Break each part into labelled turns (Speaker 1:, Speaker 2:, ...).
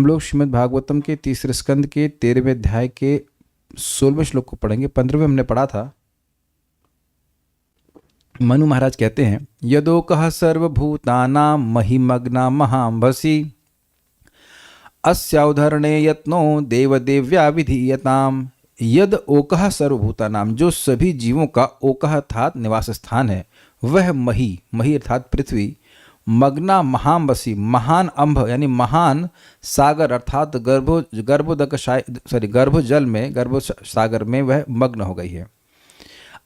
Speaker 1: हम लोग श्रीमद् भागवतम के तीसरे स्कंद के 13वें अध्याय के 16वें श्लोक को पढ़ेंगे। 15वें हमने पढ़ा था। मनु महाराज कहते हैं, यदोकः सर्वभूतानां महिमग्ना महाम्भसी अस्याउद्धरणे यत्नो देवदेव्या विधीयताम। यद ओकः सर्वभूतानाम, जो सभी जीवों का ओकः अर्थात निवास स्थान है, वह मही अर्थात पृथ्वी, मग्ना महाम्बसी महान अंभ यानी महान सागर अर्थात गर्भ जल में, गर्भ सागर में वह मग्न हो गई है।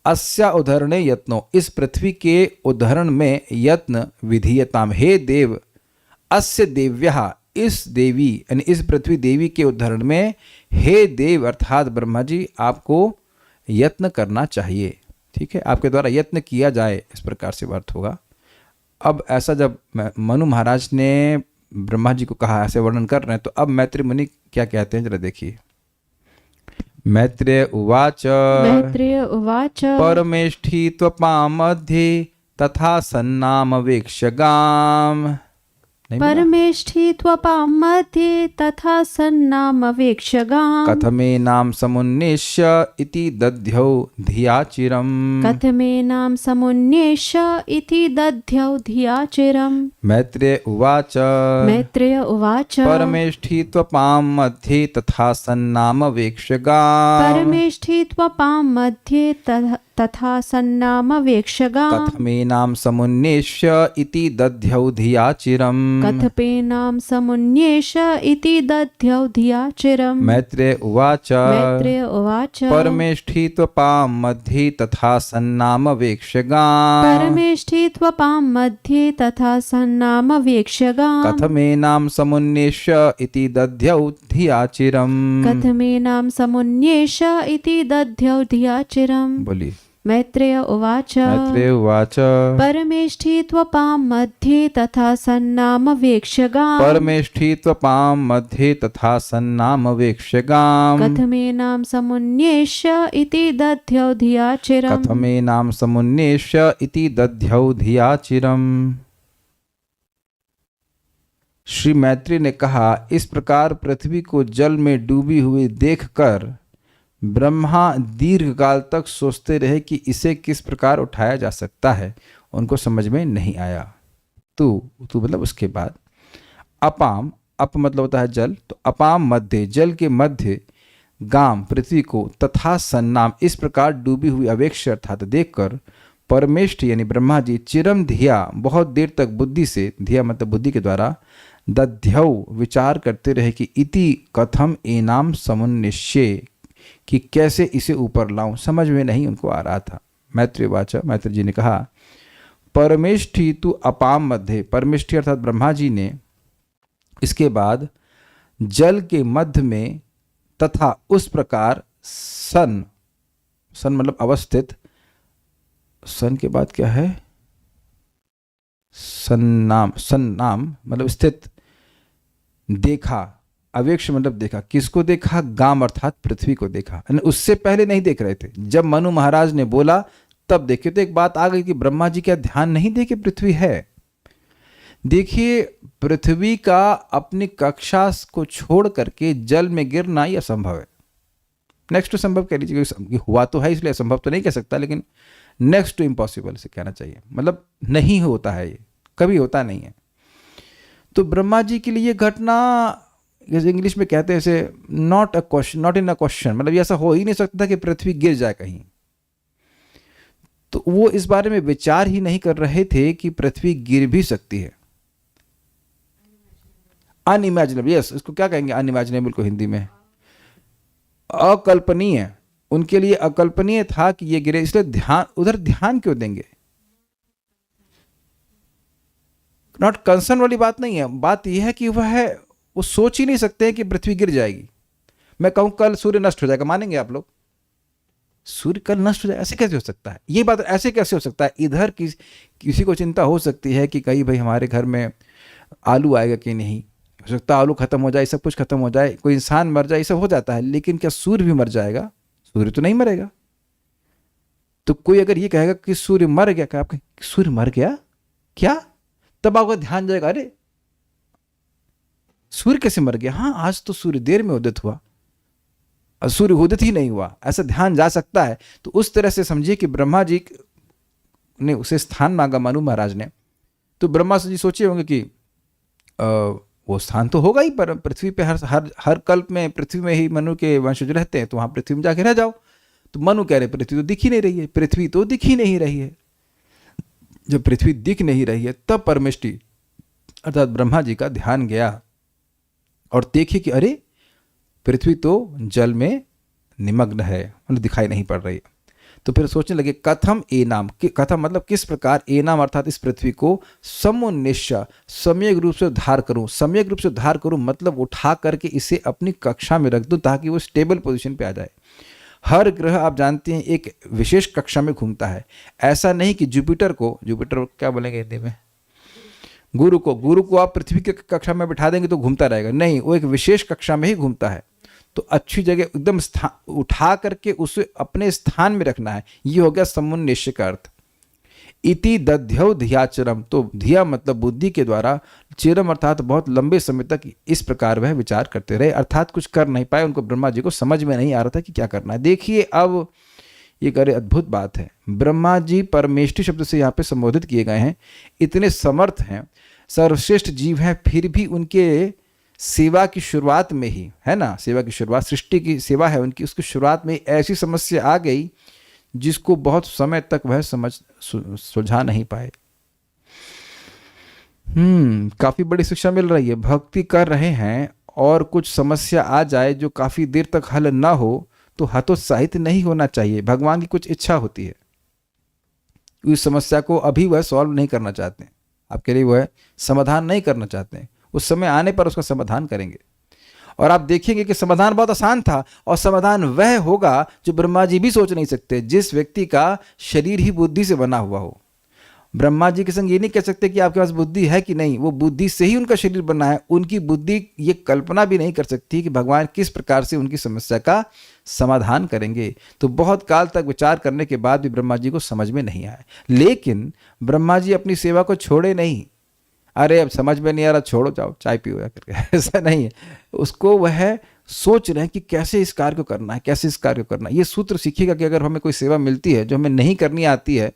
Speaker 1: अस्या उद्धरणे यत्नो, इस पृथ्वी के उद्धरण में यत्न विधीयताम, हे देव, अस्य देव्यः, इस देवी यानी इस पृथ्वी देवी के उद्धरण में हे देव अर्थात ब्रह्मा जी आपको यत्न करना चाहिए। ठीक है, आपके द्वारा यत्न किया जाए, इस प्रकार से अर्थ होगा। अब ऐसा जब मनु महाराज ने ब्रह्मा जी को कहा, ऐसे वर्णन कर रहे हैं, तो अब मैत्रेय मुनि क्या कहते हैं जरा देखिए। मैत्रेय उवाच परमेष्ठी त्वपां मध्ये तथा सन्नाम वेक्ष्यगाम।
Speaker 2: परमेष्ठी त्वपां मध्ये तथा सन्नाम वेक्ष्यगाम।
Speaker 1: कथमेनां समुन्नेष्य इति दध्यौ धिया चिरम्।
Speaker 2: कथमेनां समुन्नेष्य इति दध्यौ धिया चिरम्।
Speaker 1: मैत्रेय उवाच परमेष्ठी त्वपां मध्ये तथा सन्नाम वेक्ष्यगाम।
Speaker 2: परमेष्ठी त्वपां मध्ये तथा सन्नाम वेक्ष्यगाम।
Speaker 1: कथमेनां समुन्नेष्य इति दध्यौ धिया चिरम्।
Speaker 2: कथपेनां समुन्नेष्य इति दध्यौ धिया चिरम्।
Speaker 1: मैत्रेय उवाच परमेष्ठी त्वपां मध्ये तथा सन्नाम वेक्ष्यगाम।
Speaker 2: परमेष्ठी त्वपां मध्ये तथा सन्नाम वेक्ष्यगाम।
Speaker 1: कथमेनां समुन्नेष्य इति दध्यौ धिया चिरम्।
Speaker 2: कथमेनां समुन्नेष्य इति दध्यौ धिया चिरम्।
Speaker 1: बोलिए।
Speaker 2: मैत्रेय उवाच परमेष्ठी त्वपां मध्ये तथा सन्नाम वेक्ष्यगाम।
Speaker 1: परमेष्ठी त्वपां मध्ये तथा सन्नाम वेक्ष्यगाम।
Speaker 2: कथमेनां समुन्नेष्य इति दध्यौ धिया चिरम्।
Speaker 1: कथमेनां समुन्नेष्य इति दध्यौ धिया चिरम्। श्री मैत्रेय ने कहा, इस प्रकार पृथ्वी को जल में डूबी हुई देखकर ब्रह्मा दीर्घ काल तक सोचते रहे कि इसे किस प्रकार उठाया जा सकता है। उनको समझ में नहीं आया। तू मतलब उसके बाद अपाम, अप मतलब होता है जल, तो अपाम मध्य, जल के मध्य, गाम पृथ्वी को, तथा सन्नाम, इस प्रकार डूबी हुई अवेक्ष अर्थात देखकर, परमेष्ठ यानी ब्रह्मा जी चिरम धिया, बहुत देर तक बुद्धि से, धिया मतलब बुद्धि के द्वारा, दध्यौ विचार करते रहे कि इति कथम एनाम समुन्निश्य, कि कैसे इसे ऊपर लाऊं। समझ में नहीं उनको आ रहा था। मैत्रेय वाचा, मैत्रेय जी ने कहा, परमेष्ठी तु अपाम मध्य, परमेष्ठी अर्थात ब्रह्मा जी ने इसके बाद जल के मध्य में तथा उस प्रकार सन मतलब अवस्थित, सन के बाद क्या है, सन्नाम मतलब स्थित, देखा, अवेक्ष मतलब देखा, किसको देखा, गाम अर्थात पृथ्वी को देखा। उससे पहले नहीं देख रहे थे। जब मनु महाराज ने बोला तब देखे, तो एक बात आ गई कि ब्रह्मा जी क्या ध्यान नहीं दे कि पृथ्वी है। देखिए, पृथ्वी का अपनी कक्षा को छोड़ करके जल में गिरना ही असंभव है। नेक्स्ट टू संभव कह लीजिए, हुआ तो है इसलिए असंभव तो नहीं कह सकता, लेकिन नेक्स्ट टू इम्पॉसिबल से कहना चाहिए, मतलब नहीं होता है, ये कभी होता नहीं है। तो ब्रह्मा जी के लिए घटना, जैसे इंग्लिश में कहते हैं इसे, नॉट इन अ क्वेश्चन, मतलब ऐसा हो ही नहीं सकता था कि पृथ्वी गिर जाए कहीं। तो वो इस बारे में विचार ही नहीं कर रहे थे कि पृथ्वी गिर भी सकती है। अनइमेजिनेबल, यस, इसको क्या कहेंगे अनइमेजिनेबल को हिंदी में? अकल्पनीय। उनके लिए अकल्पनीय था कि ये गिरे, इसलिए उधर ध्यान क्यों देंगे? नॉट कंसर्न वाली बात नहीं है। बात यह है कि वो सोच ही नहीं सकते हैं कि पृथ्वी गिर जाएगी। मैं कहूं कल सूर्य नष्ट हो जाएगा, मानेंगे आप लोग? सूर्य कल नष्ट हो जाए, ऐसे कैसे हो सकता है? ये बात ऐसे कैसे हो सकता है? इधर किसी को चिंता हो सकती है कि कहीं भाई हमारे घर में आलू आएगा कि नहीं, हो सकता है आलू खत्म हो जाए, सब कुछ खत्म हो जाए, कोई इंसान मर जाए, ये सब हो जाता है। लेकिन क्या सूर्य भी मर जाएगा? सूर्य तो नहीं मरेगा। तो कोई अगर ये कहेगा कि सूर्य मर गया, क्या आपके सूर्य मर गया क्या, तब आपका ध्यान जाएगा, अरे सूर्य कैसे मर गया? हाँ, आज तो सूर्य देर में उदित हुआ, सूर्य उदित ही नहीं हुआ, ऐसा ध्यान जा सकता है। तो उस तरह से समझिए कि ब्रह्मा जी ने उसे स्थान मांगा मनु महाराज ने, तो ब्रह्मा जी सोचे होंगे कि वो स्थान तो होगा ही, पर पृथ्वी पे हर कल्प में पृथ्वी में ही मनु के वंशज रहते हैं, तो वहाँ पृथ्वी में जाके रह जाओ। तो मनु कह रहे पृथ्वी तो दिख ही नहीं रही है, पृथ्वी तो दिख ही नहीं रही है। जब पृथ्वी दिख नहीं रही है तब परमेष्टि अर्थात ब्रह्मा जी का ध्यान गया और देखे कि अरे पृथ्वी तो जल में निमग्न है, उन्हें दिखाई नहीं पड़ रही है। तो फिर सोचने लगे कथम एनाम, कथम मतलब किस प्रकार, एनाम अर्थात इस पृथ्वी को समुन्निश्य सम्यक रूप से उद्धार करूं। सम्यक रूप से उद्धार करूं मतलब उठा करके इसे अपनी कक्षा में रख दूं ताकि वो स्टेबल पोजीशन पे आ जाए। हर ग्रह आप जानते हैं एक विशेष कक्षा में घूमता है। ऐसा नहीं कि जुपिटर क्या बोलेंगे हिंदी में, गुरु को आप पृथ्वी की कक्षा में बिठा देंगे तो घूमता रहेगा, नहीं, वो एक विशेष कक्षा में ही घूमता है। तो अच्छी जगह एकदम उठा करके उसे अपने स्थान में रखना है। ये हो गया समुन्निश्य का अर्थ। इति दध्यौ धियाचरम, तो धिया मतलब बुद्धि के द्वारा, चिरम अर्थात बहुत लंबे समय तक इस प्रकार वह विचार करते रहे, अर्थात कुछ कर नहीं पाए। उनको ब्रह्मा जी को समझ में नहीं आ रहा था कि क्या करना है। देखिए अब ये करे अद्भुत बात है, ब्रह्मा जी परमेष्टि शब्द से यहाँ पे संबोधित किए गए हैं, इतने समर्थ हैं, सर्वश्रेष्ठ जीव हैं, फिर भी उनके सेवा की शुरुआत में ही, है ना, सेवा की शुरुआत, सृष्टि की सेवा है उनकी, उसकी शुरुआत में ऐसी समस्या आ गई जिसको बहुत समय तक वह सुलझा नहीं पाए। काफी बड़ी शिक्षा मिल रही है। भक्ति कर रहे हैं और कुछ समस्या आ जाए जो काफी देर तक हल ना हो तो हतोत्साहित नहीं होना चाहिए। भगवान की कुछ इच्छा होती है, उस समस्या को अभी वह सॉल्व नहीं करना चाहते हैं, आपके लिए वह समाधान नहीं करना चाहते हैं, उस समय आने पर उसका समाधान करेंगे। और आप देखेंगे कि समाधान बहुत आसान था, और समाधान वह होगा जो ब्रह्मा जी भी सोच नहीं सकते, जिस व्यक्ति का शरीर ही बुद्धि से बना हुआ हो। ब्रह्मा जी के संग ये नहीं कह सकते कि आपके पास बुद्धि है कि नहीं, वो बुद्धि से ही उनका शरीर बना है। उनकी बुद्धि ये कल्पना भी नहीं कर सकती कि भगवान किस प्रकार से उनकी समस्या का समाधान करेंगे। तो बहुत काल तक विचार करने के बाद भी ब्रह्मा जी को समझ में नहीं आया। लेकिन ब्रह्मा जी अपनी सेवा को छोड़े नहीं, अरे अब समझ में नहीं आ रहा, छोड़ो, जाओ चाय पियो या करके, ऐसा नहीं है। उसको वह सोच रहे हैं कि कैसे इस कार्य को करना है, कैसे इस कार्य को करना है। ये सूत्र सीखिएगा कि अगर हमें कोई सेवा मिलती है जो हमें नहीं करनी आती है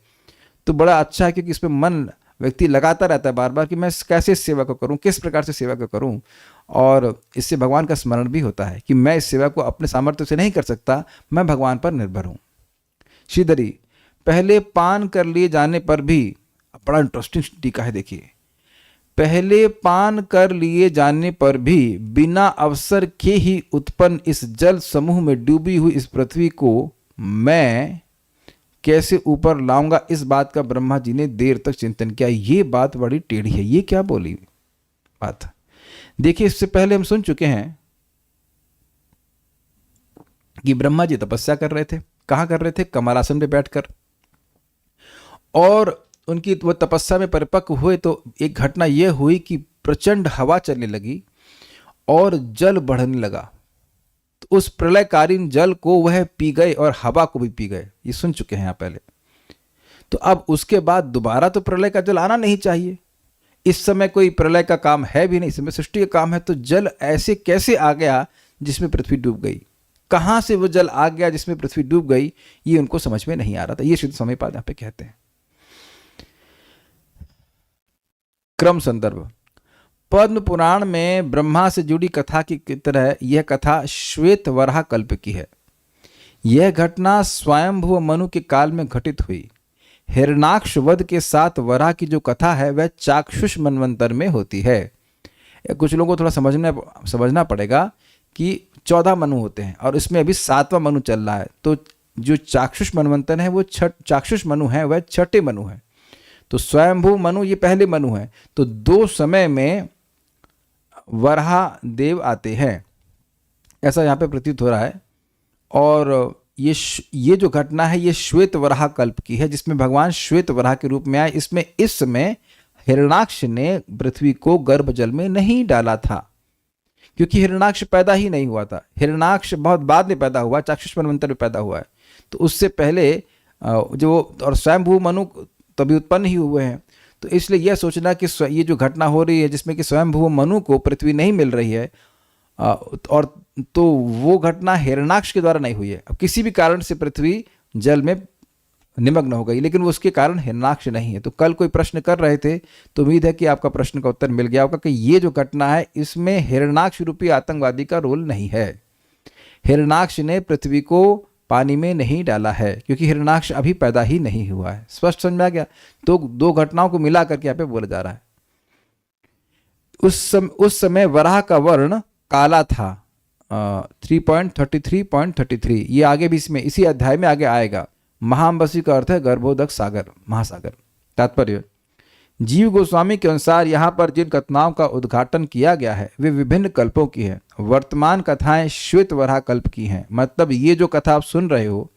Speaker 1: तो बड़ा अच्छा है, क्योंकि इस पर मन व्यक्ति लगाता रहता है बार बार कि मैं कैसे इस सेवा को करूं, किस प्रकार से सेवा को करूं। और इससे भगवान का स्मरण भी होता है कि मैं इस सेवा को अपने सामर्थ्य से नहीं कर सकता, मैं भगवान पर निर्भर हूं। श्रीधरी, पहले पान कर लिए जाने पर भी, बड़ा इंटरेस्टिंग टीका है, देखिए, पहले पान कर लिए जाने पर भी बिना अवसर के ही उत्पन्न इस जल समूह में डूबी हुई इस पृथ्वी को मैं कैसे ऊपर लाऊंगा, इस बात का ब्रह्मा जी ने देर तक चिंतन किया। ये बात बड़ी टेढ़ी है, ये क्या बोली बात। देखिए, इससे पहले हम सुन चुके हैं कि ब्रह्मा जी तपस्या कर रहे थे। कहां कर रहे थे? कमलासन पे बैठकर। और उनकी वो तपस्या में परिपक्व हुए तो एक घटना यह हुई कि प्रचंड हवा चलने लगी और जल बढ़ने लगा। तो उस प्रलयकालीन जल को वह पी गए और हवा को भी पी गए। ये सुन चुके हैं यहाँ पहले। तो अब उसके बाद दोबारा तो प्रलय का जल आना नहीं चाहिए। इस समय कोई प्रलय का काम है भी नहीं, इस समय सृष्टि का काम है। तो जल ऐसे कैसे आ गया जिसमें पृथ्वी डूब गई? कहां से वो जल आ गया जिसमें पृथ्वी डूब गई? ये उनको समझ में नहीं आ रहा था। ये सिद्ध समय पाद यहाँ पे कहते हैं। क्रम संदर्भ, पद्म पुराण में ब्रह्मा से जुड़ी कथा की तरह यह कथा श्वेत वराह कल्प की है। यह घटना स्वयंभू मनु के काल में घटित हुई। हिरणाक्ष वध के साथ वराह की जो कथा है वह चाक्षुष मनवंतर में होती है। कुछ लोगों को थोड़ा समझना पड़ेगा कि 14 मनु होते हैं और इसमें अभी 7वां मनु चल रहा है। तो जो चाक्षुष मनवंतर है वो चाक्षुष मनु है, वह छठे मनु है। तो स्वयंभू मनु ये पहले मनु है। तो 2 समय में वराह देव आते हैं, ऐसा यहाँ पे प्रतीत हो रहा है। और ये जो घटना है ये श्वेत वराह कल्प की है, जिसमें भगवान श्वेत वराह के रूप में आए। इसमें इस समय हिरणाक्ष ने पृथ्वी को गर्भ जल में नहीं डाला था, क्योंकि हिरणाक्ष पैदा ही नहीं हुआ था। हिरणाक्ष बहुत बाद में पैदा हुआ, चाक्षुष मनवंतर में पैदा हुआ है। तो उससे पहले जो और स्वयंभू मनु तभी उत्पन्न ही हुए हैं। तो इसलिए यह सोचना कि ये जो घटना हो रही है जिसमें कि स्वयंभू मनु को पृथ्वी नहीं मिल रही है, और तो वो घटना हिरण्याक्ष के द्वारा नहीं हुई है। अब किसी भी कारण से पृथ्वी जल में निमग्न हो गई, लेकिन वो उसके कारण हिरण्याक्ष नहीं है। तो कल कोई प्रश्न कर रहे थे, तो उम्मीद है कि आपका प्रश्न का उत्तर मिल गया होगा कि ये जो घटना है इसमें हिरण्याक्ष रूपी आतंकवादी का रोल नहीं है। हिरण्याक्ष ने पृथ्वी को पानी में नहीं डाला है, क्योंकि हिरण्याक्ष अभी पैदा ही नहीं हुआ है। स्पष्ट समझ में आ गया? तो दो घटनाओं को मिला करके यहाँ पे बोला जा रहा है। उस समय वराह का वर्ण काला था। 3.33.33 ये आगे भी इसमें इसी अध्याय में आगे आएगा। महाअंबसी का अर्थ है गर्भोदक सागर, महासागर। तात्पर्य, जीव गोस्वामी के अनुसार यहाँ पर जिन कथाओं का उद्घाटन किया गया है वे विभिन्न कल्पों की है। वर्तमान कथाएं श्वेत वराह कल्प की हैं। मतलब ये जो कथा आप सुन रहे हो,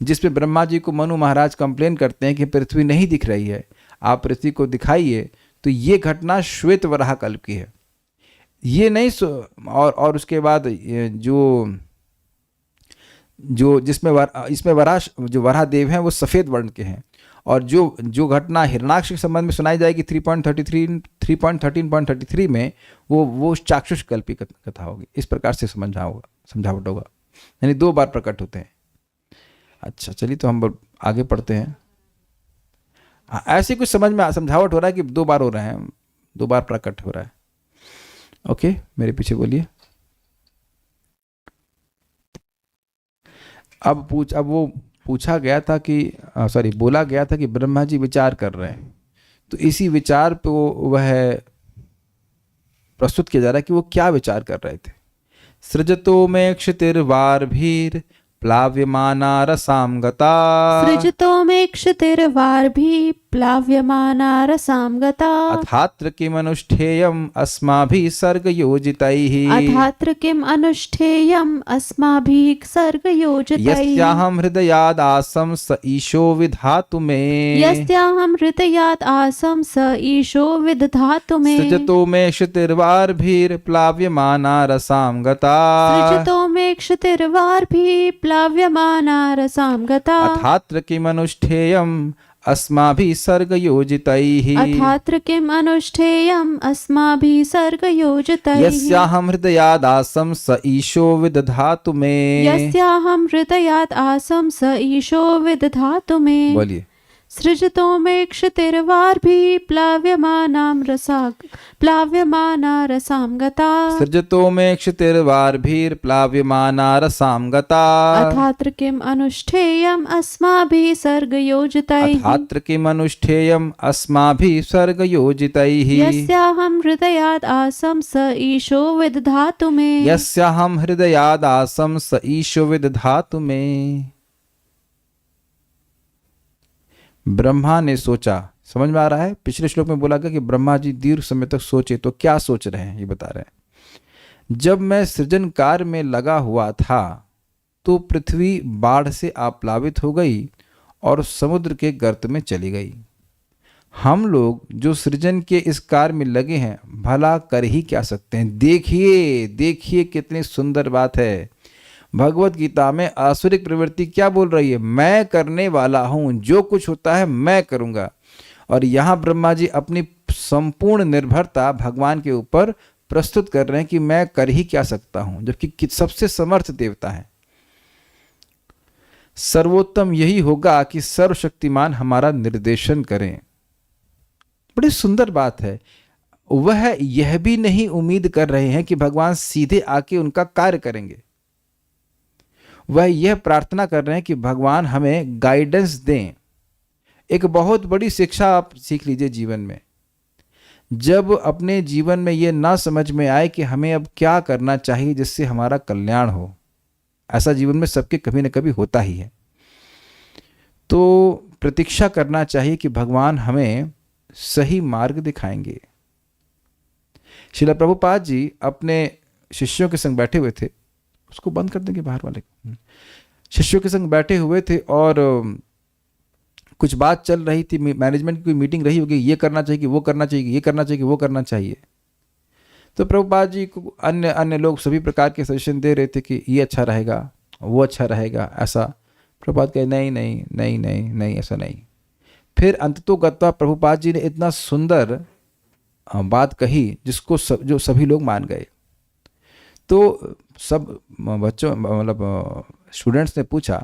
Speaker 1: जिसमें ब्रह्मा जी को मनु महाराज कंप्लेन करते हैं कि पृथ्वी नहीं दिख रही है, आप पृथ्वी को दिखाइए, तो ये घटना श्वेत वराह कल्प की है। ये नहीं और उसके बाद जो जिसमें इसमें जो वराह देव हैं वो सफ़ेद वर्ण के हैं। और जो घटना हिरण्याक्ष के संबंध में सुनाई जाएगी 3.13.33 में, वो चाक्षुष कल्पी कथा होगी। इस प्रकार से समझावट होगा, यानी 2 बार प्रकट होते हैं। अच्छा, चलिए तो हम आगे पढ़ते हैं। हाँ, ऐसे कुछ समझावट हो रहा है कि 2 बार हो रहे हैं, 2 बार प्रकट हो रहा है। ओके, मेरे पीछे बोलिए। अब वो पूछा गया था कि बोला गया था कि ब्रह्मा जी विचार कर रहे हैं, तो इसी विचार पे वह प्रस्तुत किया जा रहा है कि वो क्या विचार कर रहे थे। सृजतो में क्षितिर्वार्भिर प्लाव्यमाना रसाम गता।
Speaker 2: सृजतो में क्षितिर्वार्भिः प्लाव्यमाना रसाम गता।
Speaker 1: अथात्र किम अनुष्ठेयम् अस्माभिः सर्गयोजितैः।
Speaker 2: अथात्र किम अनुष्ठेयम् अस्माभिः सर्गयोजितैः।
Speaker 1: यस्याहं हृदयाद् आसं स ईशो विधातु मे।
Speaker 2: यस्याहं हृदयाद् आसं स ईशो विदधातु मे।
Speaker 1: सृजतो मे क्षितिर्वार्भिः प्लाव्यमाना रसाम गता।
Speaker 2: सृजतो मे क्षितिर्वार्भिः प्लाव्यमाना रसाम गता।
Speaker 1: अथात्र किम अनुष्ठेयम् अस्माभिः सर्गयोजितैः।
Speaker 2: अथात्र किम अनुष्ठेयम् अस्माभिः सर्गयोजितैः।
Speaker 1: यस्याहं हृदयाद् आसं स ईशो विदधातु मे।
Speaker 2: यस्याहं हृदयाद् आसं स ईशो विदधातु मे।
Speaker 1: बोलिए।
Speaker 2: सृजतो मे क्षितिर्वार्भिः प्लाव्यमाना रसाम गता।
Speaker 1: सृजतो मे क्षितिर्वार्भिः प्लाव्यमाना रसाम गता।
Speaker 2: अथात्र किम अनुष्ठेयम् अस्माभिः सर्गयोजितैः।
Speaker 1: अथात्र किम अनुष्ठेयम् अस्माभिः सर्गयोजितैः।
Speaker 2: यस्याहं हृदयाद् आसं स ईशो विदधातु मे।
Speaker 1: यस्याहं हृदयाद् आसं स ईशो विदधातु मे। ब्रह्मा ने सोचा, समझ में आ रहा है? पिछले श्लोक में बोला गया कि ब्रह्मा जी दीर्घ समय तक सोचे, तो क्या सोच रहे हैं ये बता रहे हैं। जब मैं सृजन कार्य में लगा हुआ था तो पृथ्वी बाढ़ से आप्लावित हो गई और समुद्र के गर्त में चली गई। हम लोग जो सृजन के इस कार्य में लगे हैं भला कर ही क्या सकते हैं। देखिए कितनी सुंदर बात है। भगवत गीता में आसुरिक प्रवृत्ति क्या बोल रही है? मैं करने वाला हूं, जो कुछ होता है मैं करूंगा। और यहाँ ब्रह्मा जी अपनी संपूर्ण निर्भरता भगवान के ऊपर प्रस्तुत कर रहे हैं कि मैं कर ही क्या सकता हूं, जबकि सबसे समर्थ देवता है। सर्वोत्तम यही होगा कि सर्वशक्तिमान हमारा निर्देशन करें। बड़ी सुंदर बात है। वह यह भी नहीं उम्मीद कर रहे हैं कि भगवान सीधे आके उनका कार्य करेंगे। वह यह प्रार्थना कर रहे हैं कि भगवान हमें गाइडेंस दें। एक बहुत बड़ी शिक्षा आप सीख लीजिए जीवन में। जब अपने जीवन में यह ना समझ में आए कि हमें अब क्या करना चाहिए जिससे हमारा कल्याण हो, ऐसा जीवन में सबके कभी न कभी होता ही है, तो प्रतीक्षा करना चाहिए कि भगवान हमें सही मार्ग दिखाएंगे। श्रील प्रभुपाद जी अपने शिष्यों के संग बैठे हुए थे, उसको बंद कर देंगे बाहर वाले। शिष्यों के संग बैठे हुए थे और कुछ बात चल रही थी, मैनेजमेंट की कोई मीटिंग रही होगी, ये करना चाहिए कि वो करना चाहिए, ये करना चाहिए कि वो करना चाहिए। तो प्रभुपाद जी को अन्य लोग सभी प्रकार के सजेशन दे रहे थे कि ये अच्छा रहेगा, वो अच्छा रहेगा, ऐसा। प्रभुपाद कहे नहीं नहीं नहीं नहीं नहीं, ऐसा नहीं। फिर अंततोगत्वा प्रभुपाद जी ने इतना सुंदर बात कही जिसको जो सभी लोग मान गए। तो सब बच्चों मतलब स्टूडेंट्स ने पूछा,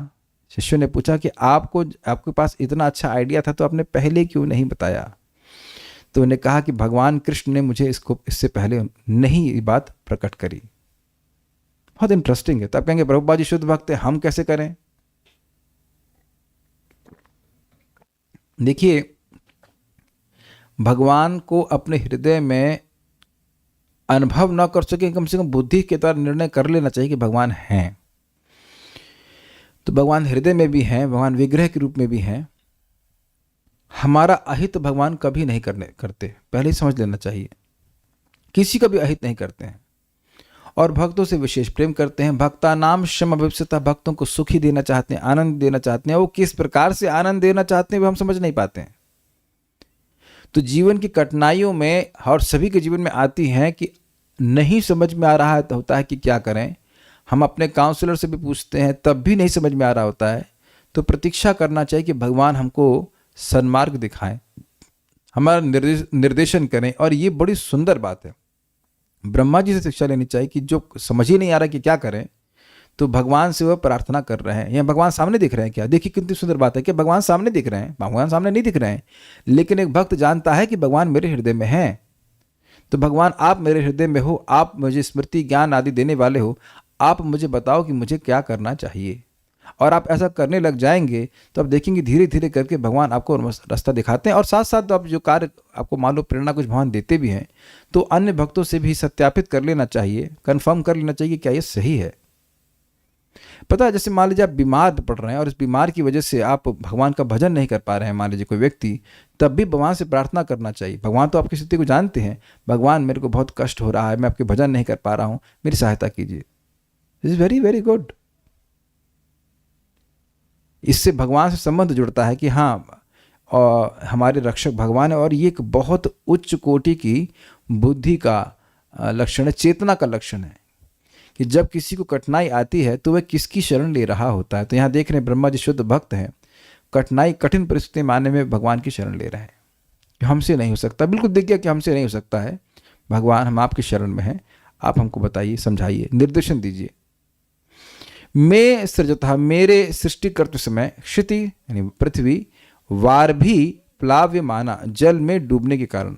Speaker 1: शिष्यों ने पूछा कि आपके पास इतना अच्छा आइडिया था तो आपने पहले क्यों नहीं बताया। तो उन्होंने कहा कि भगवान कृष्ण ने मुझे इससे पहले नहीं ये बात प्रकट करी। बहुत इंटरेस्टिंग है। तो आप कहेंगे प्रभुपाद जी शुद्ध भक्त है, हम कैसे करें? देखिए, भगवान को अपने हृदय में अनुभव ना कर सके, कम से कम बुद्धि के द्वारा निर्णय कर लेना चाहिए कि भगवान हैं। तो भगवान हृदय में भी हैं, भगवान विग्रह के रूप में भी हैं। हमारा अहित भगवान कभी नहीं करते, पहले ही समझ लेना चाहिए। किसी का भी अहित नहीं करते हैं और भक्तों से विशेष प्रेम करते हैं। भक्ता नाम शम अभिप्सिता, भक्तों को सुखी देना चाहते हैं, आनंद देना चाहते हैं। वो किस प्रकार से आनंद देना चाहते हैं वो हम समझ नहीं पाते हैं। तो जीवन की कठिनाइयों में और सभी के जीवन में आती हैं कि नहीं समझ में आ रहा है तो होता है कि क्या करें। हम अपने काउंसलर से भी पूछते हैं तब भी नहीं समझ में आ रहा होता है। तो प्रतीक्षा करना चाहिए कि भगवान हमको सन्मार्ग दिखाएं, हमारा निर्देशन करें। और ये बड़ी सुंदर बात है, ब्रह्मा जी से शिक्षा लेनी चाहिए कि जो समझ ही नहीं आ रहा कि क्या करें तो भगवान से वह प्रार्थना कर रहे हैं। या भगवान सामने दिख रहे हैं क्या? देखिए कितनी सुंदर बात है कि भगवान सामने दिख रहे हैं। भगवान सामने नहीं दिख रहे हैं, लेकिन एक भक्त जानता है कि भगवान मेरे हृदय में हैं। तो भगवान आप मेरे हृदय में हो, आप मुझे स्मृति ज्ञान आदि देने वाले हो, आप मुझे बताओ कि मुझे क्या करना चाहिए। और आप ऐसा करने लग जाएंगे तो आप देखेंगे धीरे धीरे करके भगवान आपको रास्ता दिखाते हैं। और साथ साथ आप जो कार्य आपको मान लो प्रेरणा कुछ भगवान देते भी हैं तो अन्य भक्तों से भी सत्यापित कर लेना चाहिए, कंफर्म कर लेना चाहिए क्या ये सही है। पता है, जैसे मान लीजिए आप बीमार पड़ रहे हैं और इस बीमार की वजह से आप भगवान का भजन नहीं कर पा रहे हैं, मान लीजिए कोई व्यक्ति, तब भी भगवान से प्रार्थना करना चाहिए। भगवान तो आपकी स्थिति को जानते हैं। भगवान मेरे को बहुत कष्ट हो रहा है, मैं आपके भजन नहीं कर पा रहा हूँ, मेरी सहायता कीजिए। This is very very good. इससे भगवान से संबंध जुड़ता है कि हाँ और हमारे रक्षक भगवान है। और ये एक बहुत उच्च कोटि की बुद्धि का लक्षण है, चेतना का लक्षण है कि जब किसी को कठिनाई आती है तो वह किसकी शरण ले रहा होता है। तो यहाँ देख रहे हैं ब्रह्मा जी शुद्ध भक्त हैं, कठिनाई कठिन परिस्थिति में आने में भगवान की शरण ले रहे हैं। हमसे नहीं हो सकता, बिल्कुल दिख गया कि हमसे नहीं हो सकता है। भगवान हम आपकी शरण में हैं, आप हमको बताइए, समझाइए, निर्देशन दीजिए। मैं सृजता, मेरे सृष्टि करते समय क्षिति यानी पृथ्वी वार भी प्लाव्य माना, जल में डूबने के कारण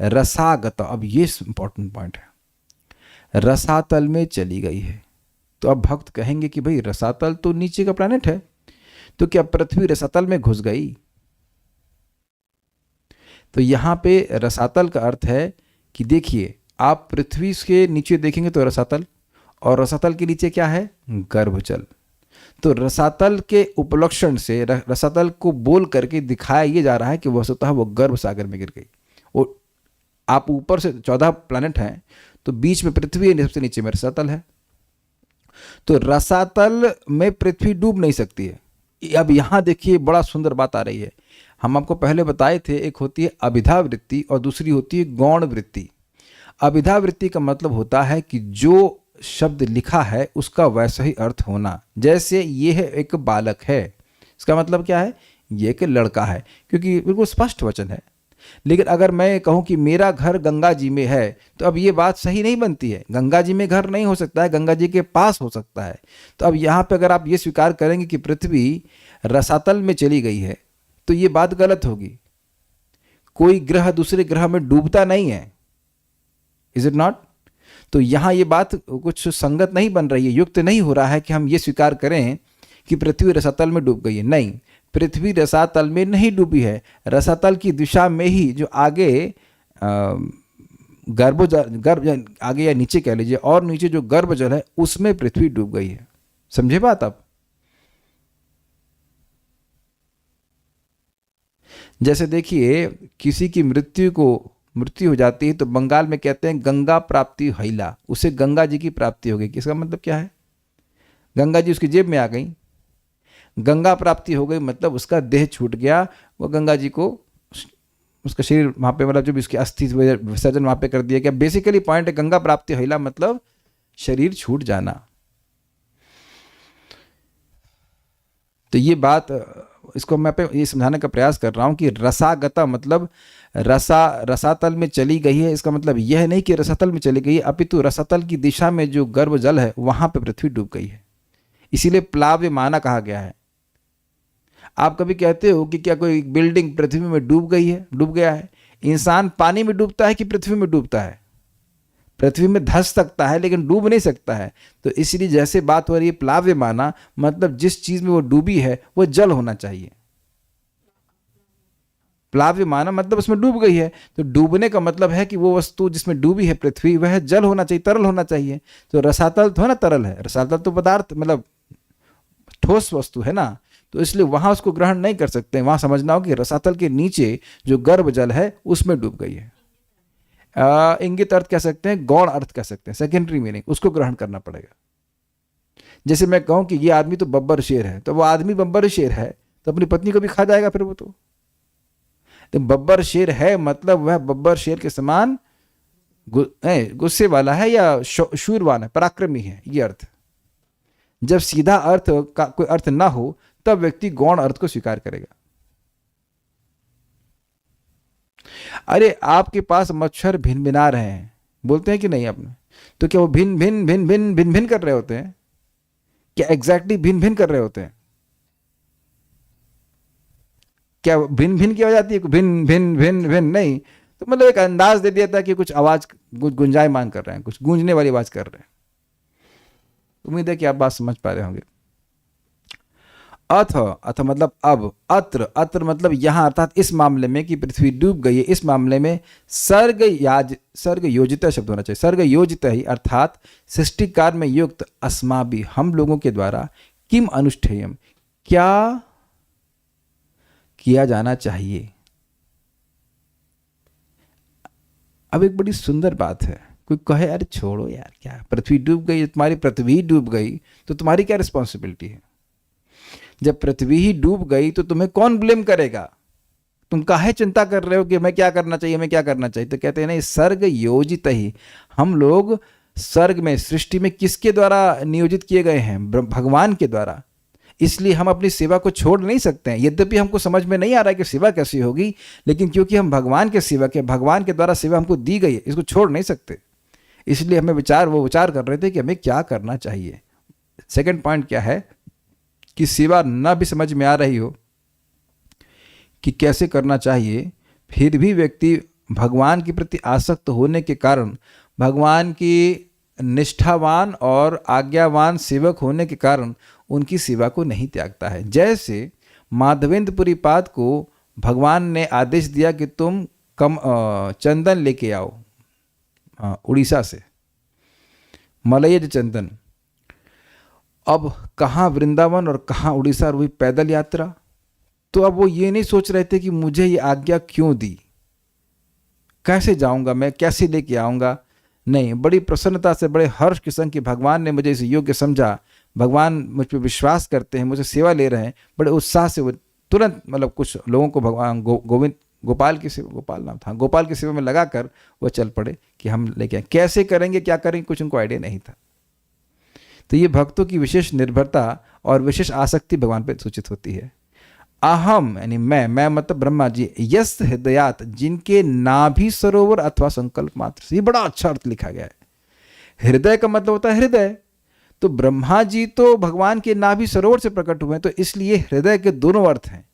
Speaker 1: रसागत, अब ये इंपॉर्टेंट पॉइंट है, रसातल में चली गई है। तो अब भक्त कहेंगे कि भाई रसातल तो नीचे का प्लैनेट है, तो क्या पृथ्वी रसातल में घुस गई? तो यहां पे रसातल का अर्थ है कि देखिए आप पृथ्वी के नीचे देखेंगे तो रसातल, और रसातल के नीचे क्या है? गर्भजल। तो रसातल के उपलक्षण से रसातल को बोल करके दिखाया ये जा रहा है कि वस्तुतः वो गर्भ सागर में गिर गई। वो आप ऊपर से 14 प्लैनेट हैं तो बीच में पृथ्वी है, सबसे नीचे में रसातल है। तो रसातल में पृथ्वी डूब नहीं सकती है। अब यहां देखिए बड़ा सुंदर बात आ रही है। हम आपको पहले बताए थे, एक होती है अभिधा वृत्ति और दूसरी होती है गौण वृत्ति। अभिधा वृत्ति का मतलब होता है कि जो शब्द लिखा है उसका वैसा ही अर्थ होना। जैसे ये है एक बालक है, इसका मतलब क्या है? ये एक लड़का है, क्योंकि बिल्कुल स्पष्ट वचन है। लेकिन अगर मैं कहूं कि मेरा घर गंगा जी में है तो अब ये बात सही नहीं बनती है। गंगा जी में घर नहीं हो सकता है, गंगा जी के पास हो सकता है। तो अब यहाँ पे अगर आप ये स्वीकार करेंगे कि पृथ्वी रसातल में चली गई है तो ये बात गलत होगी। कोई ग्रह दूसरे ग्रह में डूबता नहीं है, इज इट नॉट? तो यहाँ ये बात कुछ संगत नहीं बन रही है, युक्त नहीं हो रहा है कि हम ये स्वीकार करें कि पृथ्वी रसातल में डूब गई है। नहीं, पृथ्वी रसातल में नहीं डूबी है। रसातल की दिशा में ही जो आगे गर्भ आगे या नीचे कह लीजिए, और नीचे जो गर्भजल है उसमें पृथ्वी डूब गई है। समझे बात आप? जैसे देखिए किसी की मृत्यु हो जाती है तो बंगाल में कहते हैं गंगा प्राप्ति हईला, उसे गंगा जी की प्राप्ति हो गई। इसका मतलब क्या है? गंगा जी उसकी जेब में आ गई। गंगा प्राप्ति हो गई मतलब उसका देह छूट गया, वो गंगा जी को उसका शरीर वहाँ पे मतलब जो भी उसकी अस्थि विसर्जन वहाँ पे कर दिया गया। बेसिकली पॉइंट है गंगा प्राप्ति हईला मतलब शरीर छूट जाना। तो ये बात इसको मैं पे ये समझाने का प्रयास कर रहा हूँ कि रसागता मतलब रसातल में चली गई है, इसका मतलब यह नहीं कि रसातल में चली गई है, अपितु रसातल की दिशा में जो गर्भ जल है वहां पे पृथ्वी डूब गई है, इसीलिए प्लाव्यमाना कहा गया है। आप कभी कहते हो कि क्या कोई बिल्डिंग पृथ्वी में डूब गई है, डूब गया है? इंसान पानी में डूबता है कि पृथ्वी में डूबता है? पृथ्वी में धंस सकता है लेकिन डूब नहीं सकता है। तो इसलिए जैसे बात हो रही है प्लाव्यमाना, मतलब जिस चीज में वो डूबी है वो जल होना चाहिए। प्लाव्यमाना मतलब उसमें डूब गई है, तो डूबने का मतलब है कि वो वस्तु जिसमें डूबी है पृथ्वी वह जल होना चाहिए, तरल होना चाहिए। तो रसातल तो है ना तरल है, रसातल तो पदार्थ मतलब ठोस वस्तु है ना, तो इसलिए वहां उसको ग्रहण नहीं कर सकते। वहां समझना हो कि रसातल के नीचे जो गर्भ जल है उसमें डूब गई है। इंगित अर्थ कह सकते हैं, गौण अर्थ कह सकते हैं, सेकेंडरी मीनिंग, उसको ग्रहण करना पड़ेगा। जैसे मैं कहूं कि ये आदमी तो बब्बर शेर है, तो वो आदमी बब्बर शेर है तो अपनी पत्नी को भी खा जाएगा फिर वो तो बब्बर शेर है मतलब वह बब्बर शेर के समान गुस्से वाला है या शूरवान है, पराक्रमी है, ये अर्थ। जब सीधा अर्थ का कोई अर्थ ना हो तब व्यक्ति गौण अर्थ को स्वीकार करेगा। अरे आपके पास मच्छर भिन भिना रहे हैं, बोलते हैं कि नहीं आपने, तो क्या वो भिन भिन भिन भिन भिन भिन कर रहे होते हैं? क्या एग्जैक्टली भिन भिन कर रहे होते हैं? क्या भिन भिन की आवाज आती है? भिन भिन भिन भिन नहीं, तो मतलब एक अंदाज दे दिया था कि कुछ आवाज गुंजायमान कर रहे हैं, कुछ गूंजने वाली आवाज कर रहे हैं। उम्मीद है कि आप बात समझ पा रहे होंगे। अथ मतलब अब, अत्र मतलब यहां, अर्थात इस मामले में कि पृथ्वी डूब गई है, इस मामले में सर्ग योजित शब्द होना चाहिए, सर्ग योजित ही, अर्थात सृष्टि कार्य में युक्त अस्माभि हम लोगों के द्वारा किम अनुष्ठेयम क्या किया जाना चाहिए। अब एक बड़ी सुंदर बात है, कोई कहे अरे छोड़ो यार, क्या पृथ्वी डूब गई, तुम्हारी पृथ्वी डूब गई तो तुम्हारी क्या रिस्पॉन्सिबिलिटी है? जब पृथ्वी ही डूब गई तो तुम्हें कौन ब्लेम करेगा? तुम काहे चिंता कर रहे हो कि मैं क्या करना चाहिए, मैं क्या करना चाहिए? तो कहते हैं नहीं, सर्ग योजित ही, हम लोग सर्ग में, सृष्टि में किसके द्वारा नियोजित किए गए हैं? भगवान के द्वारा। इसलिए हम अपनी सेवा को छोड़ नहीं सकते हैं। यद्यपि हमको समझ में नहीं आ रहा है कि सेवा कैसी होगी, लेकिन क्योंकि हम भगवान के सेवक हैं, भगवान के द्वारा सेवा हमको दी गई है, इसको छोड़ नहीं सकते। इसलिए हमें वो विचार कर रहे थे कि हमें क्या करना चाहिए। सेकंड पॉइंट क्या है कि सेवा ना भी समझ में आ रही हो कि कैसे करना चाहिए, फिर भी व्यक्ति भगवान के प्रति आसक्त होने के कारण, भगवान की निष्ठावान और आज्ञावान सेवक होने के कारण उनकी सेवा को नहीं त्यागता है। जैसे माधवेंद्रपुरी पाद को भगवान ने आदेश दिया कि तुम चंदन लेके आओ उड़ीसा से, मलयज चंदन। अब कहाँ वृंदावन और कहाँ उड़ीसा, और वही पैदल यात्रा। तो अब वो ये नहीं सोच रहे थे कि मुझे ये आज्ञा क्यों दी, कैसे जाऊंगा मैं, कैसे लेके आऊंगा। नहीं, बड़ी प्रसन्नता से, बड़े हर्ष के संग कि भगवान ने मुझे इस योग्य समझा, भगवान मुझ पर विश्वास करते हैं, मुझे सेवा ले रहे हैं, बड़े उत्साह से वो तुरंत, मतलब कुछ लोगों को भगवान गोपाल की सेवा, गोपाल नाम था, गोपाल की सेवा में लगाकर वो चल पड़े कि हम लेके आए। कैसे करेंगे, क्या करेंगे, कुछ उनको आइडिया नहीं था। तो ये भक्तों की विशेष निर्भरता और विशेष आसक्ति भगवान पर सूचित होती है। अहम यानी मैं मतलब ब्रह्मा जी, यस हृदयात, जिनके नाभि सरोवर अथवा संकल्प मात्र से, ये बड़ा अच्छा अर्थ लिखा गया है। हृदय का मतलब होता है हृदय, तो ब्रह्मा जी तो भगवान के नाभि सरोवर से प्रकट हुए हैं, तो इसलिए हृदय के दोनों अर्थ हैं।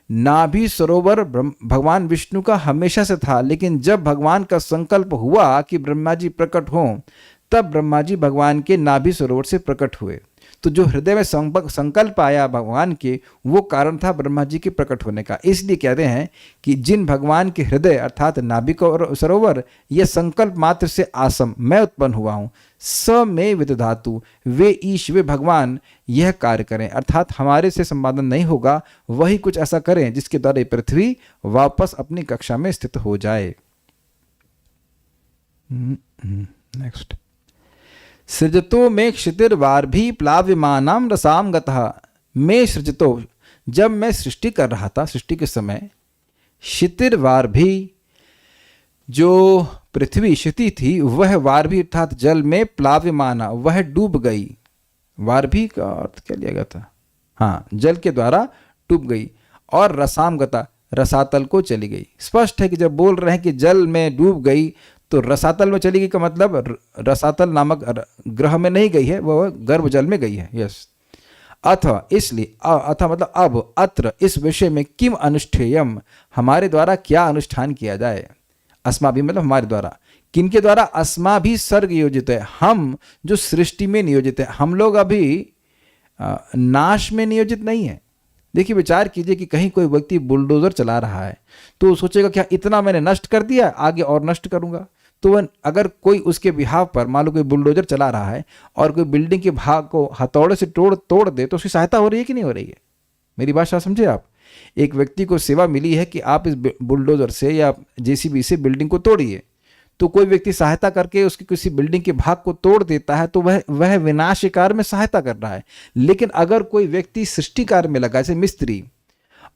Speaker 1: नाभि सरोवर भगवान विष्णु का हमेशा से था, लेकिन जब भगवान का संकल्प हुआ कि ब्रह्मा जी प्रकट हों, तब ब्रह्मा जी भगवान के नाभि सरोवर से प्रकट हुए। तो जो हृदय में संकल्प आया भगवान के, वो कारण था ब्रह्मा जी के प्रकट होने का। इसलिए कहते हैं कि जिन भगवान के हृदय अर्थात नाभि सरोवर, यह संकल्प मात्र से आसम, मैं उत्पन्न हुआ हूँ, स में विदधातु, वे ईश, वे भगवान यह कार्य करें, अर्थात हमारे से संपादन नहीं होगा, वही कुछ ऐसा करें जिसके द्वारा पृथ्वी वापस अपनी कक्षा में स्थित हो जाए। नेक्स्ट, सृजतो में क्षितिर्वार्भी प्लाव्यमानाम रसाम गतः, में सृजतो, जब मैं सृष्टि कर रहा था, सृष्टि के समय, क्षितिर्वार्भी, जो पृथ्वी क्षिति थी, वह वार्भी अर्थात जल में प्लाव्यमाना, वह डूब गई। वार्भी का अर्थ क्या लिया गया था? हाँ, जल के द्वारा डूब गई और रसाम गता रसातल को चली गई। स्पष्ट है कि जब बोल रहे हैं कि जल में डूब गई तो रसातल में चली गई का मतलब रसातल नामक ग्रह में नहीं गई है, वह गर्भ जल में गई है। यस, अथ इसलिए अथ मतलब अब अत्र इस विषय में किम अनुष्ठेयम, हमारे द्वारा क्या अनुष्ठान किया जाए। अस्माभि मतलब हमारे द्वारा, किनके द्वारा, अस्माभि सर्ग योजित है, हम जो सृष्टि में नियोजित है। हम लोग अभी नाश में नियोजित नहीं है। देखिए विचार कीजिए कि कहीं कोई व्यक्ति बुलडोजर चला रहा है तो सोचेगा क्या इतना मैंने नष्ट कर दिया, आगे और नष्ट करूंगा। तो वह अगर कोई उसके बिहाव पर मान लो कोई बुलडोजर चला रहा है और कोई बिल्डिंग के भाग को हथौड़े से तोड़ दे तो उसकी सहायता हो रही है कि नहीं हो रही है। मेरी बात समझे आप। एक व्यक्ति को सेवा मिली है कि आप इस बुलडोजर से या जेसीबी से बिल्डिंग को तोड़िए, तो कोई व्यक्ति सहायता करके उसकी किसी बिल्डिंग के भाग को तोड़ देता है तो वह विनाश कार्य में सहायता कर रहा है। लेकिन अगर कोई व्यक्ति सृष्टि कार्य में लगा, जैसे मिस्त्री,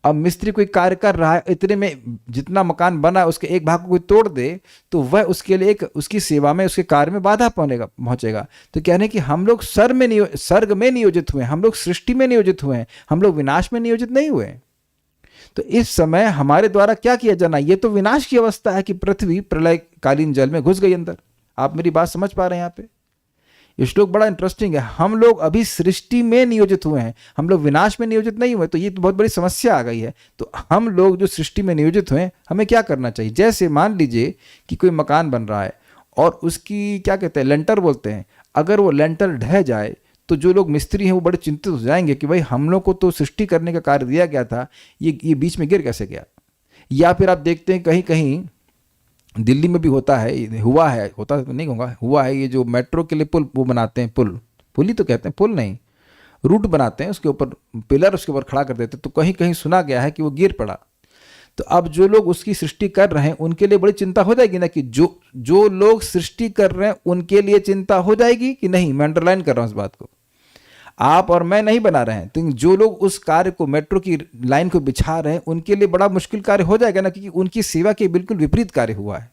Speaker 1: अब मिस्त्री कोई कार्य कर रहा है, इतने में जितना मकान बना है उसके एक भाग को कोई तोड़ दे तो वह उसके लिए उसकी सेवा में, उसके कार्य में बाधा पहुंचेगा। तो कहने कि हम लोग सर्ग में नियोजित हुए, हम लोग सृष्टि में नियोजित हुए हैं, हम लोग विनाश में नियोजित नहीं हुए। तो इस समय हमारे द्वारा क्या किया जाना, ये तो विनाश की अवस्था है कि पृथ्वी प्रलयकालीन जल में घुस गई अंदर। आप मेरी बात समझ पा रहे हैं यहाँ पे। ये श्लोक बड़ा इंटरेस्टिंग है। हम लोग अभी सृष्टि में नियोजित हुए हैं, हम लोग विनाश में नियोजित नहीं हुए। तो ये तो बहुत बड़ी समस्या आ गई है। तो हम लोग जो सृष्टि में नियोजित हुए, हमें क्या करना चाहिए। जैसे मान लीजिए कि कोई मकान बन रहा है और उसकी क्या कहते हैं, लेंटर बोलते हैं। अगर वो लेंटर ढह जाए तो जो लोग मिस्त्री हैं वो बड़े चिंतित हो जाएंगे कि भाई हम लोग को तो सृष्टि करने का कार्य दिया गया था, ये बीच में गिर कैसे गया। या फिर आप देखते हैं कहीं कहीं दिल्ली में भी होता है, हुआ है, होता तो नहीं होगा, हुआ है, ये जो मेट्रो के लिए पुल वो बनाते हैं, पुल ही तो कहते हैं, पुल नहीं, रूट बनाते हैं, उसके ऊपर पिलर उसके ऊपर खड़ा कर देते हैं। तो कहीं कहीं सुना गया है कि वो गिर पड़ा। तो अब जो लोग उसकी सृष्टि कर रहे हैं उनके लिए बड़ी चिंता हो जाएगी ना, कि जो लोग सृष्टि कर रहे हैं उनके लिए चिंता हो जाएगी कि नहीं। मैं अंडरलाइन कर रहा हूं इस बात को। आप और मैं नहीं बना रहे हैं, तो जो लोग उस कार्य को, मेट्रो की लाइन को बिछा रहे हैं, उनके लिए बड़ा मुश्किल कार्य हो जाएगा ना, क्योंकि उनकी सेवा के बिल्कुल विपरीत कार्य हुआ है।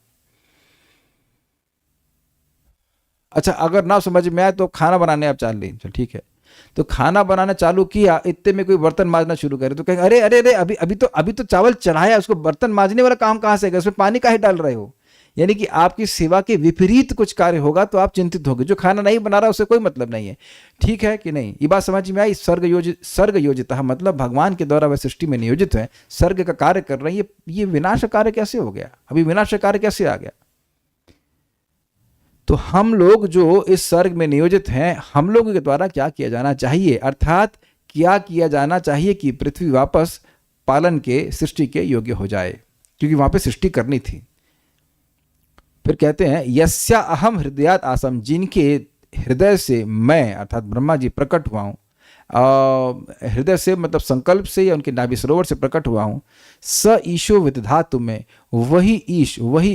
Speaker 1: अच्छा, अगर ना समझ में आए तो खाना बनाने आप चाल लीजिए, ठीक है। तो खाना बनाना चालू किया, इतने में कोई बर्तन मांजना शुरू करे तो कहेंगे अरे अरे अरे अभी तो चावल चढ़ाया, उसको बर्तन मांजने वाला काम कहां से है, उसमें पानी काहे डाल रहे हो। यानी कि आपकी सेवा के विपरीत कुछ कार्य होगा तो आप चिंतित होंगे। जो खाना नहीं बना रहा उससे कोई मतलब नहीं है, ठीक है कि नहीं। ये बात समझ में आई। सर्ग योजित मतलब भगवान के द्वारा वह सृष्टि में नियोजित है, सर्ग का कार्य कर रहे हैं। ये विनाश कार्य कैसे हो गया, अभी विनाश कार्य कैसे आ गया। तो हम लोग जो इस सर्ग में नियोजित हैं, हम लोगों के द्वारा क्या किया जाना चाहिए, अर्थात क्या किया जाना चाहिए कि पृथ्वी वापस पालन के, सृष्टि के योग्य हो जाए, क्योंकि वहां पे सृष्टि करनी थी। फिर कहते हैं यस्या अहम हृदयात आसम, जिनके हृदय से मैं अर्थात ब्रह्मा जी प्रकट हुआ हूँ। हृदय से मतलब संकल्प से या उनके नाभि सरोवर से प्रकट हुआ हूँ। स ईशो विदधातु में, वही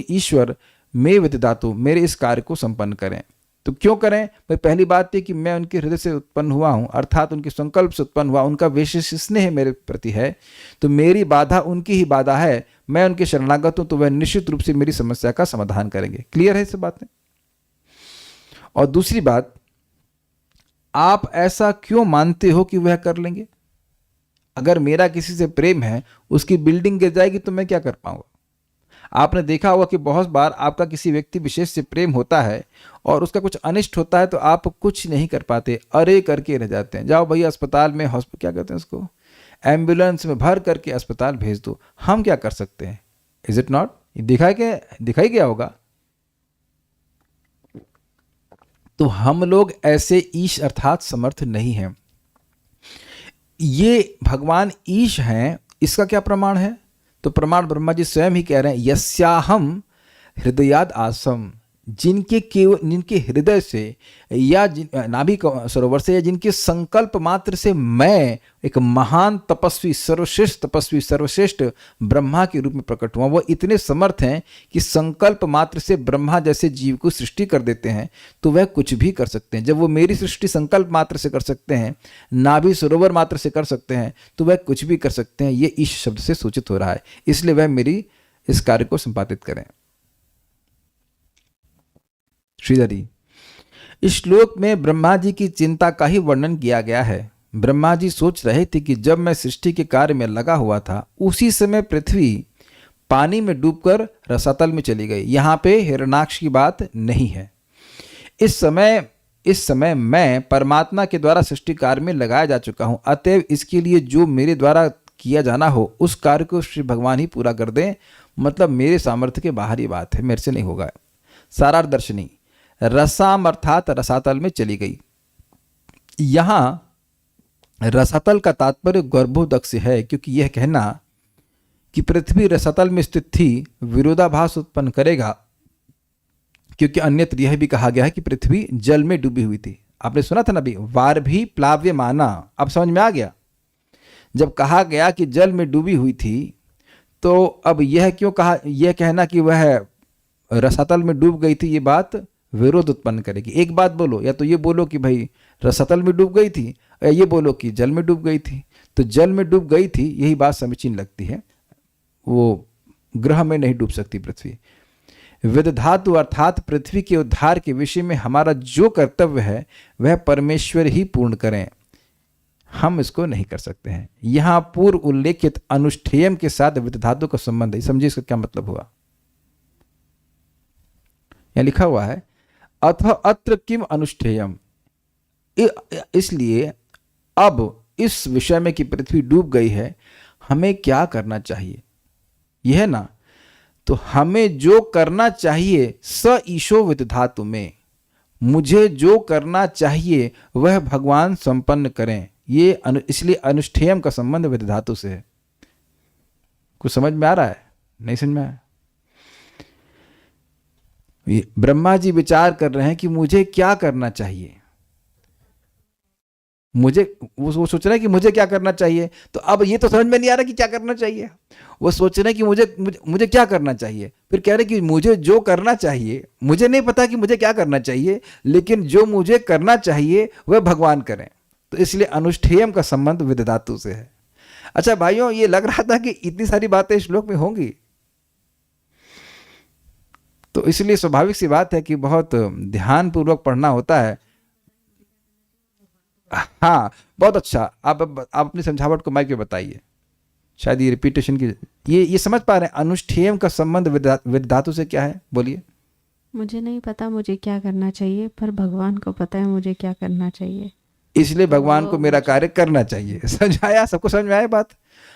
Speaker 1: ईश्वर में विदधातु, मेरे इस कार्य को संपन्न करें। तो क्यों करें भाई, पहली बात है कि मैं उनके हृदय से उत्पन्न हुआ हूँ, अर्थात उनके संकल्प से उत्पन्न हुआ, उनका विशेष स्नेह मेरे प्रति है। तो मेरी बाधा उनकी ही बाधा है, मैं उनके शरणागत हूं तो वह निश्चित रूप से मेरी समस्या का समाधान करेंगे। क्लियर है सब बातें। और दूसरी बात, आप ऐसा क्यों मानते हो कि वह कर लेंगे। अगर मेरा किसी से प्रेम है, उसकी बिल्डिंग गिर जाएगी तो मैं क्या कर पाऊंगा। आपने देखा होगा कि बहुत बार आपका किसी व्यक्ति विशेष से प्रेम होता है और उसका कुछ अनिष्ट होता है तो आप कुछ नहीं कर पाते, अरे करके रह जाते हैं। जाओ भैया अस्पताल में, क्या कहते हैं उसको, एम्बुलेंस में भर करके अस्पताल भेज दो। हम क्या कर सकते हैं, इज इट नॉट, दिखाई गया होगा। तो हम लोग ऐसे ईश अर्थात समर्थ नहीं हैं। ये भगवान ईश हैं, इसका क्या प्रमाण है। तो प्रमाण ब्रह्मा जी स्वयं ही कह रहे हैं, यस्याहम हृदयाद आसम, जिनके हृदय से या नाभि सरोवर से या जिनके संकल्प मात्र से मैं एक महान तपस्वी, सर्वश्रेष्ठ ब्रह्मा के रूप में प्रकट हुआ। वह इतने समर्थ हैं कि संकल्प मात्र से ब्रह्मा जैसे जीव को सृष्टि कर देते हैं, तो वह कुछ भी कर सकते हैं। जब वो मेरी सृष्टि संकल्प मात्र से कर सकते हैं, नाभि सरोवर मात्र से कर सकते हैं, तो वह कुछ भी कर सकते हैं। ये ईश शब्द से सूचित हो रहा है, इसलिए वह मेरी इस कार्य को संपादित करें। श्रीधरी, इस श्लोक में ब्रह्मा जी की चिंता का ही वर्णन किया गया है। ब्रह्मा जी सोच रहे थे कि जब मैं सृष्टि के कार्य में लगा हुआ था उसी समय पृथ्वी पानी में डूबकर रसातल में चली गई। यहाँ पे हिरण्याक्ष की बात नहीं है। इस समय मैं परमात्मा के द्वारा सृष्टि कार्य में लगाया जा चुका हूँ, अतएव इसके लिए जो मेरे द्वारा किया जाना हो उस कार्य को श्री भगवान ही पूरा कर दें। मतलब मेरे सामर्थ्य के बाहर ही बात है, मेरे से नहीं होगा। सारार्थ दर्शनी रसाम अर्थात रसातल में चली गई। यहाँ रसातल का तात्पर्य गर्भोदक से है, क्योंकि यह कहना कि पृथ्वी रसातल में स्थित थी विरोधाभास उत्पन्न करेगा, क्योंकि अन्यत्र यह भी कहा गया है कि पृथ्वी जल में डूबी हुई थी। आपने सुना था ना अभी, वार भी प्लाव्य माना, अब समझ में आ गया। जब कहा गया कि जल में डूबी हुई थी, तो अब यह क्यों कहा, यह कहना कि वह रसातल में डूब गई थी, ये बात विरोध उत्पन्न करेगी। एक बात बोलो, या तो ये बोलो कि भाई रसातल में डूब गई थी, या ये बोलो कि जल में डूब गई थी। तो जल में डूब गई थी, यही बात समीचीन लगती है। वो ग्रह में नहीं डूब सकती पृथ्वी। विदधातु अर्थात पृथ्वी के उद्धार के विषय में हमारा जो कर्तव्य है वह परमेश्वर ही पूर्ण करें, हम इसको नहीं कर सकते हैं। यहां पूर्व उल्लेखित अनुष्ठेयम के साथ विदधातु का संबंध है। समझिए इसका क्या मतलब हुआ। यहां लिखा हुआ है अथ अत्र किम अनुष्ठेयम, इसलिए अब इस विषय में कि पृथ्वी डूब गई है हमें क्या करना चाहिए, यह है ना। तो हमें जो करना चाहिए स ईशो विदधातु में, मुझे जो करना चाहिए वह भगवान संपन्न करें। ये इसलिए अनुष्ठेयम का संबंध विदधातु से है। कुछ समझ में आ रहा है? नहीं समझ में आया? ब्रह्मा जी विचार कर रहे हैं कि मुझे क्या करना चाहिए। मुझे वो सोच रहे हैं कि मुझे क्या करना चाहिए। तो अब ये तो समझ में नहीं आ रहा कि क्या करना चाहिए। वो सोच रहे हैं कि मुझे क्या करना चाहिए, फिर कह रहे कि मुझे जो करना चाहिए, मुझे नहीं पता कि मुझे क्या करना चाहिए, लेकिन जो मुझे करना चाहिए वह भगवान करें। तो इसलिए अनुष्ठेयम का संबंध विदधातु से है। अच्छा भाइयों, ये लग रहा था कि इतनी सारी बातें श्लोक में होंगी, तो इसलिए स्वाभाविक सी बात है कि बहुत ध्यान पूर्वक पढ़ना होता है। हाँ, बहुत अच्छा। आप अपनी समझावट को माइक पे बताइए। शायद ये रिपीटेशन की ये समझ पा रहे हैं। अनुष्ठेयम का संबंध विदधातु से क्या है, बोलिए।
Speaker 2: मुझे नहीं पता मुझे क्या करना चाहिए, पर भगवान को पता है मुझे क्या करना चाहिए,
Speaker 1: इसलिए भगवान को मेरा कार्य करना चाहिए। समझ आया? सबको समझ में आया बात?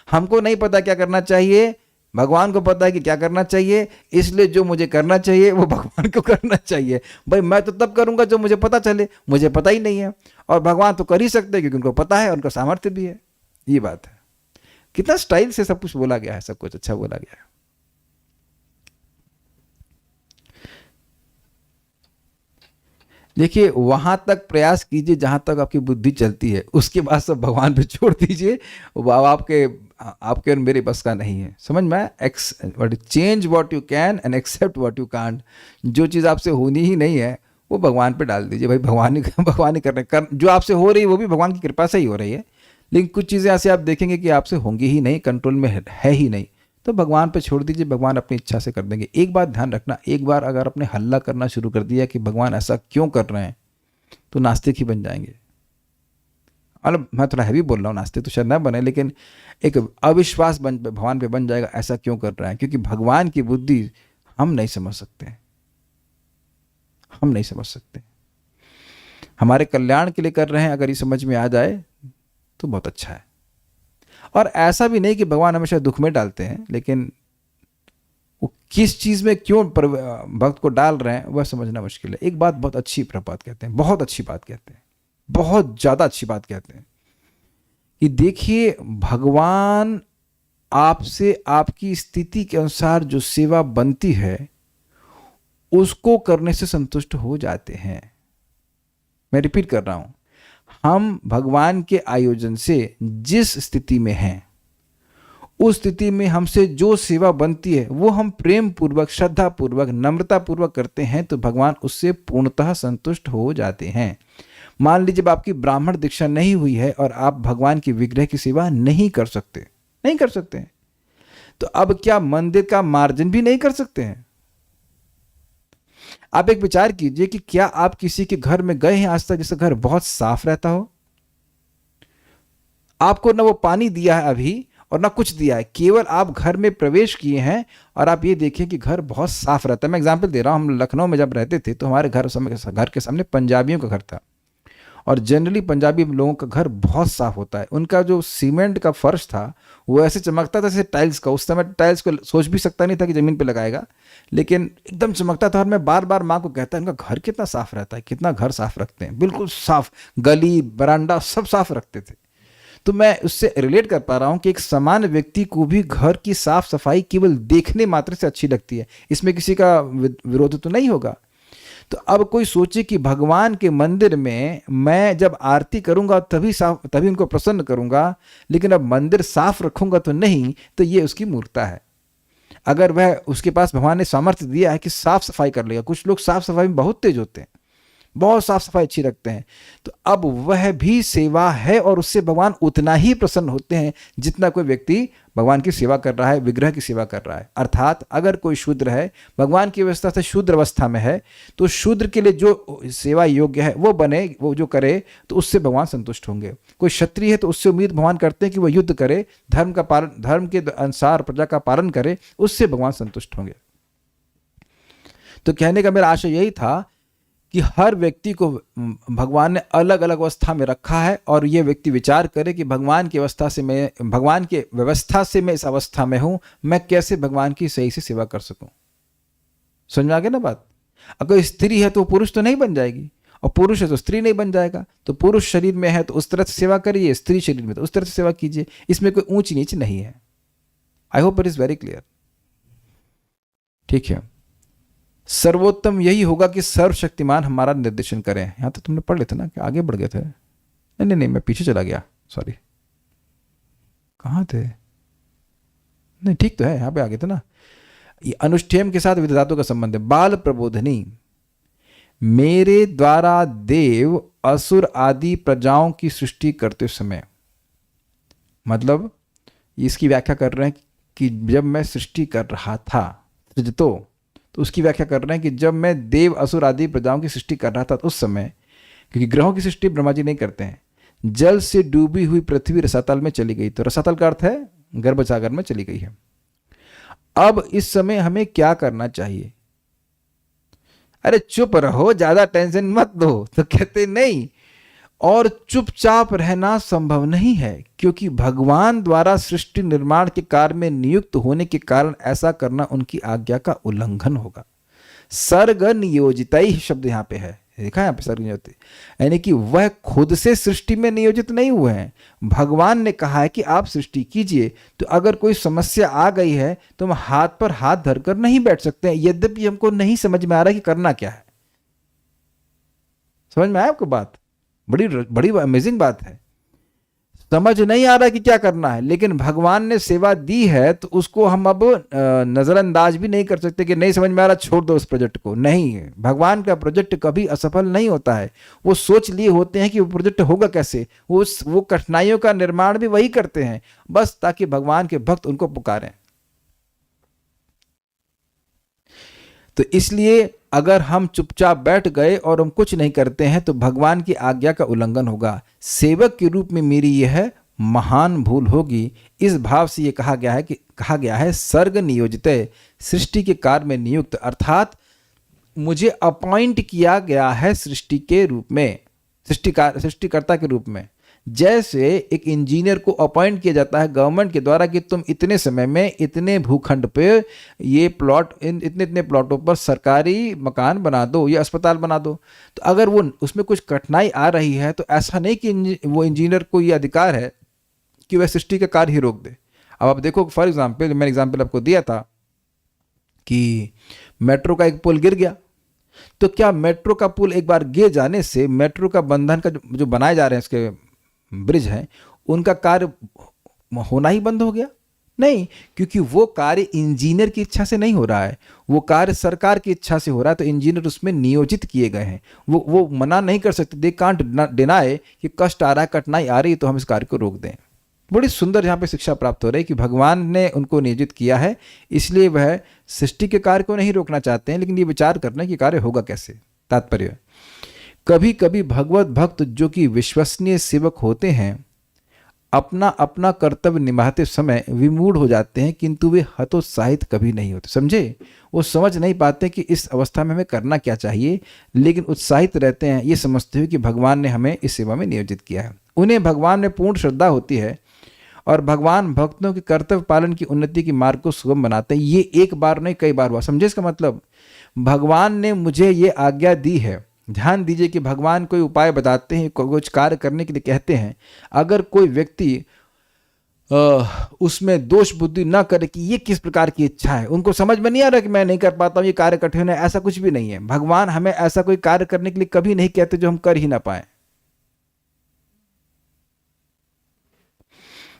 Speaker 1: हमको नहीं पता क्या करना चाहिए, भगवान को पता है कि क्या करना चाहिए, इसलिए जो मुझे करना चाहिए वो भगवान को करना चाहिए। भाई मैं तो तब करूंगा जो मुझे पता चले, मुझे पता ही नहीं है, और भगवान तो कर ही सकते हैं क्योंकि उनको पता है, उनका सामर्थ्य भी है। ये बात है। कितना स्टाइल से सब कुछ बोला गया है, सब कुछ अच्छा बोला गया है। देखिए, वहां तक प्रयास कीजिए जहां तक आपकी बुद्धि चलती है, उसके बाद सब भगवान पे छोड़ दीजिए। वो आपके और मेरे बस का नहीं है। समझ में? Change what you can and accept what you can't. जो चीज़ आपसे होनी ही नहीं है वो भगवान पे डाल दीजिए। भाई भगवान ही कर जो आपसे हो रही है वो भी भगवान की कृपा से ही हो रही है, लेकिन कुछ चीज़ें ऐसे आप देखेंगे कि आपसे होंगी ही नहीं, कंट्रोल में है ही नहीं, तो भगवान पे छोड़ दीजिए, भगवान अपनी इच्छा से कर देंगे। एक बात ध्यान रखना, एक बार अगर आपने हल्ला करना शुरू कर दिया कि भगवान ऐसा क्यों कर रहे हैं, तो नास्तिक ही बन जाएंगे। मतलब मैं थोड़ा हैवी बोल रहा हूँ, नास्तिक तो शायद ना बने, लेकिन एक अविश्वास भगवान पे बन जाएगा, ऐसा क्यों कर रहा है, क्योंकि भगवान की बुद्धि हम नहीं समझ सकते, हम नहीं समझ सकते। हमारे कल्याण के लिए कर रहे हैं, अगर ये समझ में आ जाए तो बहुत अच्छा है। और ऐसा भी नहीं कि भगवान हमेशा दुख में डालते हैं, लेकिन वो किस चीज़ में क्यों भक्त को डाल रहे हैं वह समझना मुश्किल है। एक बात बहुत अच्छी प्रभात कहते हैं, बहुत अच्छी बात कहते हैं, बहुत ज़्यादा अच्छी बात कहते हैं कि देखिए, भगवान आपसे आपकी स्थिति के अनुसार जो सेवा बनती है उसको करने से संतुष्ट हो जाते हैं। मैं रिपीट कर रहा हूँ, हम भगवान के आयोजन से जिस स्थिति में हैं, उस स्थिति में हमसे जो सेवा बनती है वो हम प्रेम पूर्वक, श्रद्धा पूर्वक, नम्रता पूर्वक करते हैं, तो भगवान उससे पूर्णतः संतुष्ट हो जाते हैं। मान लीजिए जब आपकी ब्राह्मण दीक्षा नहीं हुई है और आप भगवान की विग्रह की सेवा नहीं कर सकते, तो अब क्या मंदिर का मार्जिन भी नहीं कर सकते हैं? आप एक विचार कीजिए कि क्या आप किसी के घर में गए हैं आज तक जिसका घर बहुत साफ रहता हो? आपको ना वो पानी दिया है अभी और ना कुछ दिया है, केवल आप घर में प्रवेश किए हैं और आप ये देखें कि घर बहुत साफ रहता है। मैं एग्जांपल दे रहा हूँ, हम लखनऊ में जब रहते थे तो हमारे घर के सामने पंजाबियों का घर था और जनरली पंजाबी लोगों का घर बहुत साफ होता है। उनका जो सीमेंट का फर्श था वो ऐसे चमकता था जैसे टाइल्स का। उस समय टाइल्स को सोच भी सकता नहीं था कि ज़मीन पे लगाएगा, लेकिन एकदम चमकता था। और मैं बार बार माँ को कहता इनका घर कितना साफ रहता है, कितना घर साफ रखते हैं, बिल्कुल साफ, गली बरांडा सब साफ रखते थे। तो मैं उससे रिलेट कर पा रहा हूँ कि एक सामान्य व्यक्ति को भी घर की साफ सफाई केवल देखने मात्र से अच्छी लगती है, इसमें किसी का विरोध तो नहीं होगा। तो अब कोई सोचे कि भगवान के मंदिर में मैं जब आरती करूंगा तभी उनको प्रसन्न करूंगा, लेकिन अब मंदिर साफ रखूंगा तो नहीं, तो ये उसकी मूर्खता है। अगर वह उसके पास भगवान ने सामर्थ्य दिया है कि साफ सफाई कर लेगा, कुछ लोग साफ सफाई में बहुत तेज होते हैं, बहुत साफ सफाई अच्छी रखते हैं, तो अब वह भी सेवा है और उससे भगवान उतना ही प्रसन्न होते हैं जितना कोई व्यक्ति भगवान की सेवा कर रहा है, विग्रह की सेवा कर रहा है। अर्थात अगर कोई शूद्र है, भगवान की व्यवस्था से शूद्र अवस्था में है, तो शूद्र के लिए जो सेवा योग्य है वो बने, वो जो करे तो उससे भगवान संतुष्ट होंगे। कोई क्षत्रिय है तो उससे उम्मीद भगवान करते हैं कि वह युद्ध करे, धर्म के अनुसार प्रजा का पालन करे, उससे भगवान संतुष्ट होंगे। तो कहने का मेरा आशय यही था कि हर व्यक्ति को भगवान ने अलग अलग अवस्था में रखा है और ये व्यक्ति विचार करे कि भगवान की व्यवस्था से मैं इस अवस्था में हूं, मैं कैसे भगवान की सही से सेवा कर सकूं। समझ में आ गया ना बात? अगर स्त्री है तो पुरुष तो नहीं बन जाएगी, और पुरुष है तो स्त्री नहीं बन जाएगा। तो पुरुष शरीर में है तो उस तरह से सेवा करिए, स्त्री शरीर में तो उस तरह से सेवा कीजिए, इसमें कोई ऊंच नीच नहीं है। I hope it is very clear. ठीक है, सर्वोत्तम यही होगा कि सर्वशक्तिमान हमारा निर्देशन करें। यहां तो तुमने पढ़ लेते ना कि आगे बढ़ गए थे। नहीं, मैं पीछे चला गया, सॉरी। कहां थे? नहीं, ठीक तो है, यहां पे आगे थे ना। ये अनुष्ठेय के साथ विधातों का संबंध है। बाल प्रबोधनी, मेरे द्वारा देव असुर आदि प्रजाओं की सृष्टि करते समय, मतलब इसकी व्याख्या कर रहे हैं कि जब मैं सृष्टि कर रहा था, तो उसकी व्याख्या कर रहे हैं कि जब मैं देव असुर आदि प्रजाओं की सृष्टि कर रहा था तो उस समय, क्योंकि ग्रहों की सृष्टि ब्रह्मा जी नहीं करते हैं, जल से डूबी हुई पृथ्वी रसातल में चली गई। तो रसातल का अर्थ है गर्भ सागर में चली गई है। अब इस समय हमें क्या करना चाहिए? अरे चुप रहो, ज्यादा टेंशन मत दो। तो कहते नहीं, और चुपचाप रहना संभव नहीं है, क्योंकि भगवान द्वारा सृष्टि निर्माण के कार्य में नियुक्त होने के कारण ऐसा करना उनकी आज्ञा का उल्लंघन होगा। सर्ग नियोजितई शब्द यहाँ पे है, देखा यहाँ पे सर्ग नियोजित, यानी कि वह खुद से सृष्टि में नियोजित नहीं हुए हैं। भगवान ने कहा है कि आप सृष्टि कीजिए, तो अगर कोई समस्या आ गई है तो हम हाथ पर हाथ धरकर नहीं बैठ सकते हैं, यद्यपि हमको नहीं समझ में आ रहा कि करना क्या है। समझ में आया आपको बात? बड़ी अमेजिंग बात है। समझ नहीं आ रहा कि क्या करना है, लेकिन भगवान ने सेवा दी है तो उसको हम अब नजरअंदाज भी नहीं कर सकते कि नहीं समझ में आ रहा, छोड़ दो उस प्रोजेक्ट को। नहीं, भगवान का प्रोजेक्ट कभी असफल नहीं होता है। वो सोच लिए होते हैं कि वो प्रोजेक्ट होगा कैसे, वो कठिनाइयों का निर्माण भी वही करते हैं, बस ताकि भगवान के भक्त उनको पुकारें। तो इसलिए अगर हम चुपचाप बैठ गए और हम कुछ नहीं करते हैं तो भगवान की आज्ञा का उल्लंघन होगा। सेवक के रूप में मेरी यह महान भूल होगी। इस भाव से यह कहा गया है सर्ग नियोजित, सृष्टि के कार्य में नियुक्त, अर्थात मुझे अपॉइंट किया गया है सृष्टि के रूप में, सृष्टिकर्ता के रूप में। जैसे एक इंजीनियर को अपॉइंट किया जाता है गवर्नमेंट के द्वारा कि तुम इतने समय में इतने भूखंड पे ये प्लॉट, इतने प्लॉटों पर सरकारी मकान बना दो, ये अस्पताल बना दो। तो अगर वो उसमें कुछ कठिनाई आ रही है तो ऐसा नहीं कि वो इंजीनियर को ये अधिकार है कि वह सृष्टि का कार्य ही रोक दे। अब आप देखो, फॉर एग्जाम्पल, मैंने एग्जाम्पल आपको दिया था कि मेट्रो का एक पुल गिर गया, तो क्या मेट्रो का पुल एक बार गिर जाने से मेट्रो का बंधन का जो बनाए जा रहे हैं इसके ब्रिज हैं, उनका कार्य होना ही बंद हो गया? नहीं, क्योंकि वो कार्य इंजीनियर की इच्छा से नहीं हो रहा है, वो कार्य सरकार की इच्छा से हो रहा है। तो इंजीनियर उसमें नियोजित किए गए हैं, वो मना नहीं कर सकते। दे कांट डिनाई कि कष्ट आ रहा है, कठिनाई आ रही है, तो हम इस कार्य को रोक दें। बड़ी सुंदर यहाँ पे शिक्षा प्राप्त हो रही है कि भगवान ने उनको नियोजित किया है, इसलिए वह सृष्टि के कार्य को नहीं रोकना चाहते हैं, लेकिन ये विचार करना कि कार्य होगा कैसे। तात्पर्य, कभी कभी भगवत भक्त जो कि विश्वसनीय सेवक होते हैं अपना अपना कर्तव्य निभाते समय विमूढ़ हो जाते हैं, किंतु वे हतोत्साहित कभी नहीं होते। समझे? वो समझ नहीं पाते कि इस अवस्था में हमें करना क्या चाहिए, लेकिन उत्साहित रहते हैं ये समझते हुए कि भगवान ने हमें इस सेवा में नियोजित किया है। उन्हें भगवान में पूर्ण श्रद्धा होती है और भगवान भक्तों के कर्तव्य पालन की उन्नति के मार्ग को सुगम बनाते हैं। ये एक बार नहीं, कई बार हुआ। समझे इसका मतलब? भगवान ने मुझे ये आज्ञा दी है। ध्यान दीजिए कि भगवान कोई उपाय बताते हैं, कुछ कार्य करने के लिए कहते हैं। अगर कोई व्यक्ति उसमें दोष बुद्धि ना करे कि ये किस प्रकार की इच्छा है, उनको समझ में नहीं आ रहा कि मैं नहीं कर पाता हूँ, ये कार्य कठिन है, ऐसा कुछ भी नहीं है। भगवान हमें ऐसा कोई कार्य करने के लिए कभी नहीं कहते जो हम कर ही ना पाए।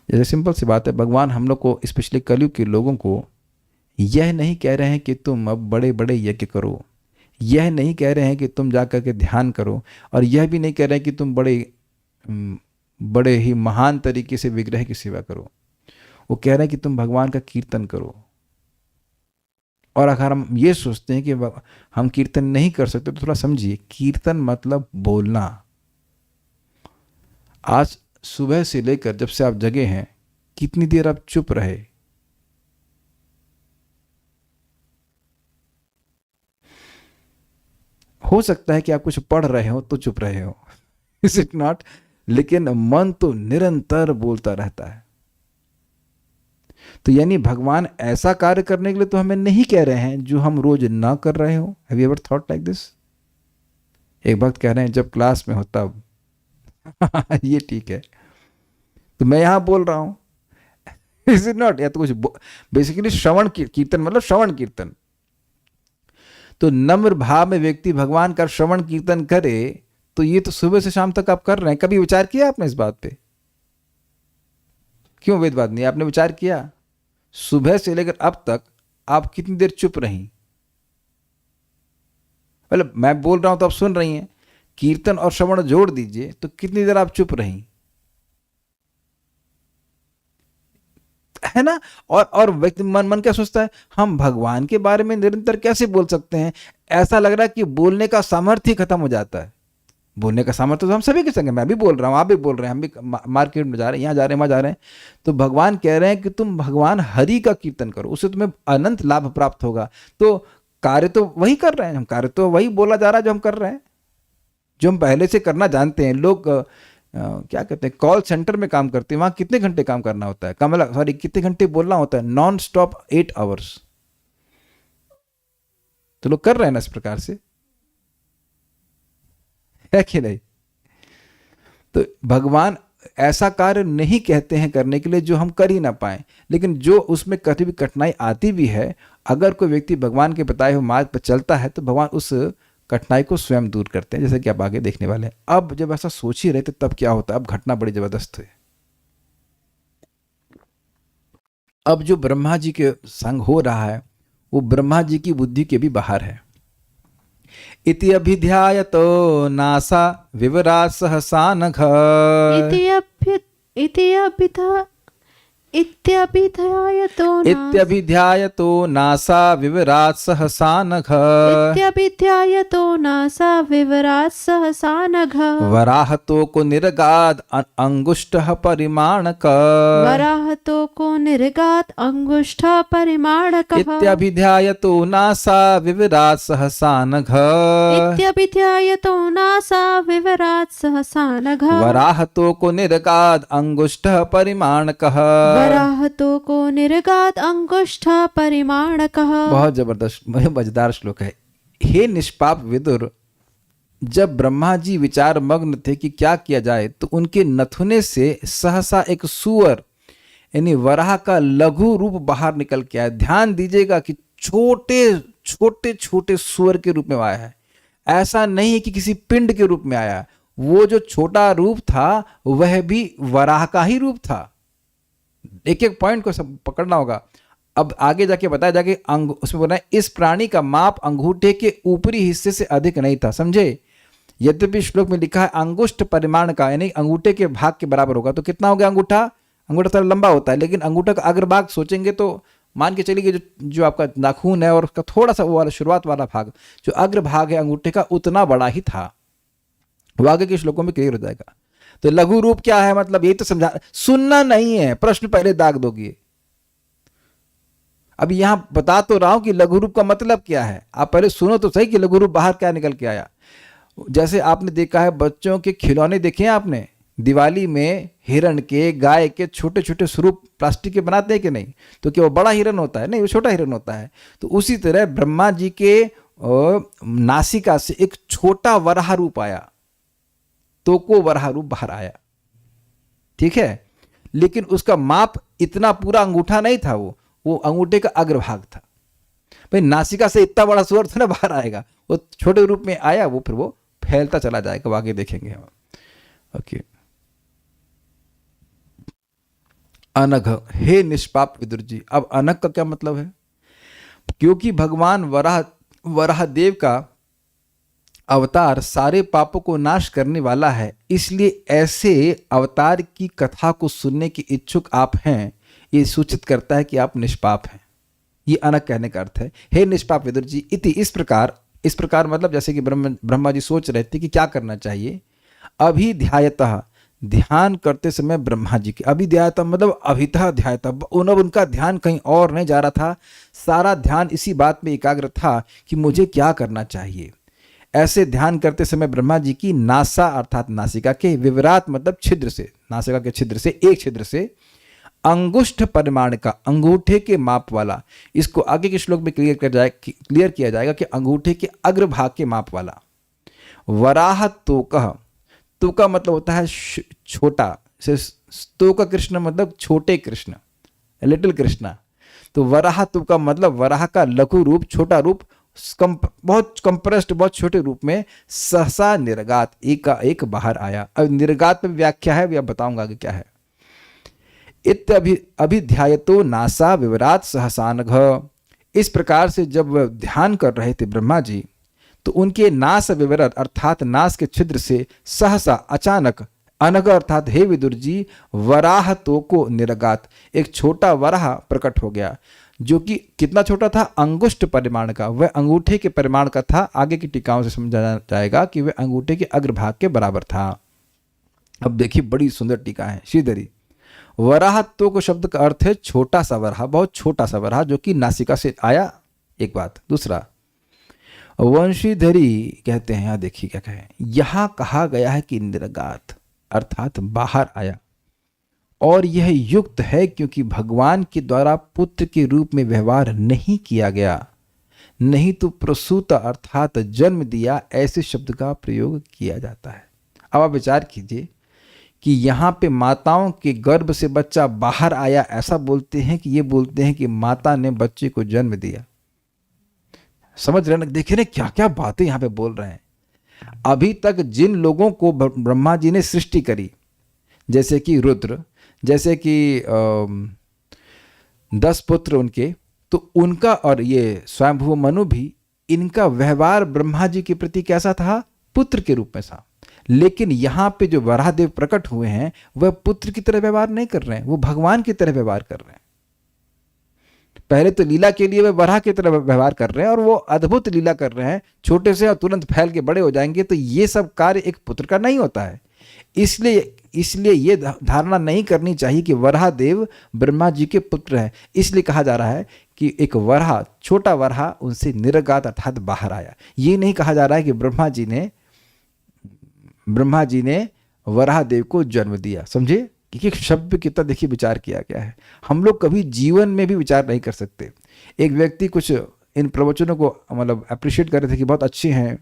Speaker 1: जैसे सिंपल सी बात है, भगवान हम लोग को, स्पेशली कलयुग के लोगों को, यह नहीं कह रहे हैं कि तुम अब बड़े बड़े यज्ञ करो, यह नहीं कह रहे हैं कि तुम जा कर के ध्यान करो, और यह भी नहीं कह रहे हैं कि तुम बड़े ही महान तरीके से विग्रह की सेवा करो। वो कह रहे हैं कि तुम भगवान का कीर्तन करो। और अगर हम ये सोचते हैं कि हम कीर्तन नहीं कर सकते, तो थोड़ा समझिए, कीर्तन मतलब बोलना। आज सुबह से लेकर जब से आप जगे हैं, कितनी देर आप चुप रहे? हो सकता है कि आप कुछ पढ़ रहे हो तो चुप रहे हो, इज इट नॉट? लेकिन मन तो निरंतर बोलता रहता है। तो यानी भगवान ऐसा कार्य करने के लिए तो हमें नहीं कह रहे हैं जो हम रोज ना कर रहे हो। Have you ever thought like this? एक भक्त कह रहे हैं जब क्लास में हो तब ये ठीक है, तो मैं यहां बोल रहा हूं, इज इट नॉट? या तो कुछ बेसिकली श्रवण कीर्तन मतलब श्रवण कीर्तन। तो नम्र भाव में व्यक्ति भगवान का श्रवण कीर्तन करे, तो ये तो सुबह से शाम तक आप कर रहे हैं। कभी विचार किया आपने इस बात पे? क्यों वेदवाद नहीं? आपने विचार किया सुबह से लेकर अब तक आप कितनी देर चुप रही? मतलब मैं बोल रहा हूं तो आप सुन रही हैं, कीर्तन और श्रवण जोड़ दीजिए तो कितनी देर आप चुप रही, है ना? और व्यक्ति मन क्या सोचता है, हम भगवान के बारे में निरंतर कैसे बोल सकते हैं? ऐसा लग रहा है कि बोलने का सामर्थ्य खत्म हो जाता है। बोलने का सामर्थ्य तो हम सभी के संग है, मैं भी बोल रहा हूँ, आप भी बोल रहे हैं, हम भी मार्केट में जा रहे हैं, यहाँ जा रहे हैं, वहाँ जा रहे हैं। तो भगवान कह रहे हैं कि तुम भगवान हरि का कीर्तन करो, उससे तुम्हें अनंत लाभ प्राप्त होगा। तो कार्य तो वही कर रहे हैं हम, कार्य तो वही बोला जा रहा है जो हम कर रहे हैं, जो हम पहले से करना जानते हैं। लोग क्या कहते हैं, कॉल सेंटर में काम करते हैं, वहाँ कितने घंटे काम करना होता है, कितने घंटे बोलना होता है, नॉन स्टॉप 8 आवर्स। तो लोग कर रहे हैं ना इस प्रकार से, है कि नहीं? तो भगवान ऐसा कार्य नहीं कहते हैं करने के लिए जो हम कर ही ना पाए, लेकिन जो उसमें कभी भी कठिनाई आती भी है, अगर कोई व्यक्ति भगवान के बताए हुए मार्ग पर चलता है तो भगवान उस कठिनाई को स्वयं दूर करते हैं, जैसे कि आप आगे देखने वाले हैं। अब जब ऐसा सोच ही रहे थे तब क्या होता है, अब घटना बड़ी जबरदस्त है। अब जो ब्रह्मा जी के संग हो रहा है वो ब्रह्मा जी की बुद्धि के भी बाहर है। इति अभिध्यायतो नासा विवरा सहसा नघ, इत्यभिध्यायतो नासा विवरात् सहसा नघ,
Speaker 2: इत्यभिध्यायतो नासा विवरात् सहसा नघ,
Speaker 1: वराहतो को निर्गाद अंगुष्ठः परिमाणक,
Speaker 2: वराहतो को निर्गात अंगुष्ठ परिमाणकः,
Speaker 1: इत्यभिध्यायतो नासा विवरात् सहसा नघ,
Speaker 2: इत्यभिध्यायतो नासा विवरात् सहसा नघ,
Speaker 1: वराहतो को निर्गाद अंगुष्ठः परिमाणकः,
Speaker 2: वराहतो को निर्गात अंगुष्ठ परिमाणकः।
Speaker 1: बहुत जबरदस्त मजेदार श्लोक है। हे निष्पाप विदुर, जब ब्रह्मा जी विचार मग्न थे कि क्या किया जाए, तो उनके नथुने से सहसा एक सुअर यानी वराह का लघु रूप बाहर निकल के आया। ध्यान दीजिएगा कि छोटे छोटे छोटे सुअर के रूप में आया है, ऐसा नहीं है कि किसी पिंड के रूप में आया। वो जो छोटा रूप था वह भी वराह का ही रूप था। एक एक पॉइंट को सब पकड़ना होगा। अब आगे जाके बताया जाके उसमें बोला है इस प्राणी का माप अंगूठे के ऊपरी हिस्से से अधिक नहीं था। समझे? यद्यपि श्लोक में लिखा है अंगुष्ठ परिमाण का, यानी अंगूठे के भाग के बराबर होगा। तो कितना हो गया अंगूठा? अंगूठा थोड़ा लंबा होता है, लेकिन अंगूठा का अग्रभाग सोचेंगे तो मान के चलिए जो आपका नाखून है और उसका थोड़ा सा वो वाला शुरुआत वाला भाग जो अग्रभाग है अंगूठे का, उतना बड़ा ही था। वो आगे के श्लोकों में क्लियर हो जाएगा। तो लघु रूप क्या है, मतलब यही तो समझा, सुनना नहीं है, प्रश्न पहले दाग दोगे। अभी यहां बता तो रहा हूं कि लघु रूप का मतलब क्या है, आप पहले सुनो तो सही कि लघु रूप बाहर क्या निकल के आया। जैसे आपने देखा है बच्चों के खिलौने देखे हैं आपने, दिवाली में हिरण के, गाय के छोटे छोटे स्वरूप प्लास्टिक के बनाते हैं कि नहीं, तो क्या वो बड़ा हिरण होता है? नहीं, वो छोटा हिरण होता है। तो उसी तरह ब्रह्मा जी के नासिका से एक छोटा वराह रूप आया, तो को वराह रूप बाहर आया, ठीक है। लेकिन उसका माप इतना पूरा अंगूठा नहीं था, वो अंगूठे का अग्रभाग था। भाई नासिका से इतना बड़ा स्वर था ना बाहर आएगा, वो छोटे रूप में आया, वो फिर वो फैलता चला जाएगा, वो आगे देखेंगे हम। ओके। अनघ, हे निष्पाप विदुर जी। अब अनघ का क्या मतलब है? क्योंकि भगवान वराह देव का अवतार सारे पापों को नाश करने वाला है, इसलिए ऐसे अवतार की कथा को सुनने के इच्छुक आप हैं, ये सूचित करता है कि आप निष्पाप हैं। ये अनघ कहने का अर्थ है, हे निष्पाप विदुर जी। इति, इस प्रकार मतलब जैसे कि ब्रह्मा जी सोच रहे थे कि क्या करना चाहिए। अभिध्यायतः, ध्यान करते समय ब्रह्मा जी के, अभिध्यायतः मतलब अभितः ध्यायतः, उनका ध्यान कहीं और नहीं जा रहा था, सारा ध्यान इसी बात में एकाग्र था कि मुझे क्या करना चाहिए। ऐसे ध्यान करते समय ब्रह्मा जी की नासा अर्थात नासिका के, विवरात मतलब छिद्र से, नासिका के छिद्र से, एक छिद्र से, अंगुष्ठ परिमाण का, अंगूठे के माप वाला, इसको आगे के श्लोक में क्लियर किया जाएगा कि अंगूठे के अग्रभाग के माप वाला, वराह तोकः, तो का मतलब होता है छोटा, तो का कृष्ण मतलब छोटे कृष्ण, लिटिल कृष्णा। तो वराह तो का मतलब वराह का लघु रूप, छोटा रूप, बहुत कंप्रेस्ड, बहुत छोटे रूप में, सहसा निर्गात, एक का एक बाहर आया। अब निर्गात में व्याख्या है, अब बताऊंगा कि क्या है। अभिध्यायतो नासा विवरात सहसानघ। इस प्रकार से जब वह ध्यान कर रहे थे ब्रह्मा जी, तो उनके नास विवरत अर्थात नास के छिद्र से सहसा अचानक, अनघ अर्थात हे विदुर जी, वराह तो को निर्गात, एक छोटा वराह प्रकट हो गया, जो कि कितना छोटा था, अंगुष्ठ परिमाण का, वह अंगूठे के परिमाण का था। आगे की टीकाओं से समझा जाएगा कि वह अंगूठे के अग्रभाग के बराबर था। अब देखिए बड़ी सुंदर टीका है श्रीधरी। वराह तो को शब्द का अर्थ है छोटा सा वराह, बहुत छोटा सा वराह, जो कि नासिका से आया, एक बात। दूसरा, वंशीधरी कहते हैं, यहां देखिए क्या कहें, यहां कहा गया है कि निर्गात अर्थात बाहर आया, और यह युक्त है क्योंकि भगवान के द्वारा पुत्र के रूप में व्यवहार नहीं किया गया, नहीं तो प्रसूत अर्थात जन्म दिया, ऐसे शब्द का प्रयोग किया जाता है। अब आप विचार कीजिए कि यहाँ पे माताओं के गर्भ से बच्चा बाहर आया, ऐसा बोलते हैं कि ये बोलते हैं कि माता ने बच्चे को जन्म दिया। समझ रहे ना, देखिए ना क्या क्या बातें यहाँ पे बोल रहे हैं। अभी तक जिन लोगों को ब्रह्मा जी ने सृष्टि करी, जैसे कि रुद्र, जैसे कि 10 पुत्र उनके, तो उनका और ये स्वयंभू मनु भी, इनका व्यवहार ब्रह्मा जी के प्रति कैसा था, पुत्र के रूप में था। लेकिन यहाँ पे जो वराहदेव प्रकट हुए हैं, वह पुत्र की तरह व्यवहार नहीं कर रहे हैं, वो भगवान की तरह व्यवहार कर रहे हैं। पहले तो लीला के लिए वे वराह की तरह व्यवहार कर रहे हैं, और वो अद्भुत लीला कर रहे हैं, छोटे से और तुरंत फैल के बड़े हो जाएंगे। तो ये सब कार्य एक पुत्र का नहीं होता है। इसलिए ये धारणा नहीं करनी चाहिए कि वराहदेव ब्रह्मा जी के पुत्र हैं। इसलिए कहा जा रहा है कि एक वराह, छोटा वराह उनसे निर्गात अर्थात बाहर आया। ये नहीं कहा जा रहा है कि ब्रह्मा जी ने वराहदेव को जन्म दिया। समझे कि एक शब्द कितना देखिए विचार किया गया है। हम लोग कभी जीवन में भी विचार नहीं कर सकते। एक व्यक्ति कुछ इन प्रवचनों को मतलब अप्रिशिएट कर रहे थे कि बहुत अच्छे हैं।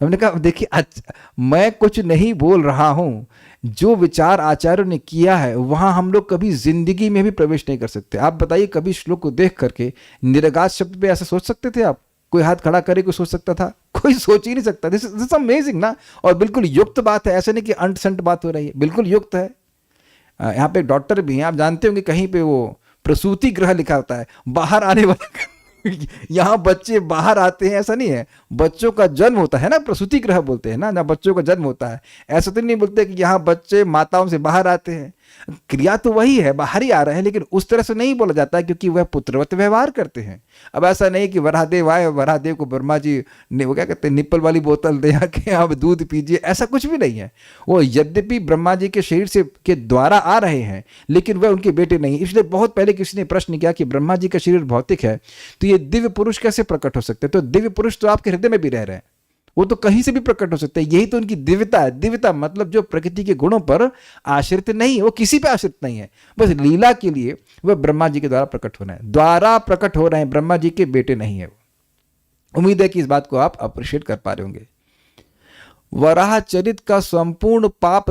Speaker 1: हमने कहा देखिए, अच्छा मैं कुछ नहीं बोल रहा हूँ, जो विचार आचार्यों ने किया है वहाँ हम लोग कभी जिंदगी में भी प्रवेश नहीं कर सकते। आप बताइए, कभी श्लोक को देख करके निर्गात शब्द पे ऐसा सोच सकते थे आप? कोई हाथ खड़ा करे कोई सोच सकता था? कोई सोच ही नहीं सकता। दिस इज अमेजिंग ना। और बिल्कुल युक्त बात है, ऐसे नहीं कि अंट संट बात हो रही है, बिल्कुल युक्त है। यहाँ पे डॉक्टर भी हैं, आप जानते होंगे कहीं पे वो प्रसूति गृह लिखा होता है, बाहर आने वाला यहाँ बच्चे बाहर आते हैं, ऐसा नहीं है। बच्चों का जन्म होता है ना, प्रसूति गृह बोलते हैं ना, जहाँ बच्चों का जन्म होता है। ऐसा तो नहीं बोलते कि यहाँ बच्चे माताओं से बाहर आते हैं। क्रिया तो वही है, बाहर ही आ रहा है, लेकिन उस तरह से नहीं बोला जाता है क्योंकि वह पुत्रवत व्यवहार करते हैं। अब ऐसा नहीं कि वराहदेव आए, वराहदेव को ब्रह्मा जी ने वो क्या कहते हैं निप्पल वाली बोतल दे आके आप दूध पीजिए, ऐसा कुछ भी नहीं है। वो यद्यपि ब्रह्मा जी के शरीर से के द्वारा आ रहे हैं, लेकिन वह उनके बेटे नहीं। इसलिए बहुत पहले किसी ने प्रश्न किया कि ब्रह्मा जी का शरीर भौतिक है तो ये दिव्य पुरुष कैसे प्रकट हो सकते हैं? तो दिव्य पुरुष तो आपके हृदय में भी रह रहे हैं, वो तो कहीं से भी प्रकट हो सकते हैं। यही तो उनकी दिव्यता है। दिव्यता मतलब जो प्रकृति के गुणों पर आश्रित नहीं है, वो किसी पे आश्रित नहीं है, बस लीला के लिए वह ब्रह्मा जी के द्वारा प्रकट होना है, द्वारा प्रकट हो रहे हैं, ब्रह्मा जी के बेटे नहीं है। उम्मीद है कि इस बात को आप अप्रिशिएट कर पा रहे होंगे। वराह चरित का संपूर्ण पाप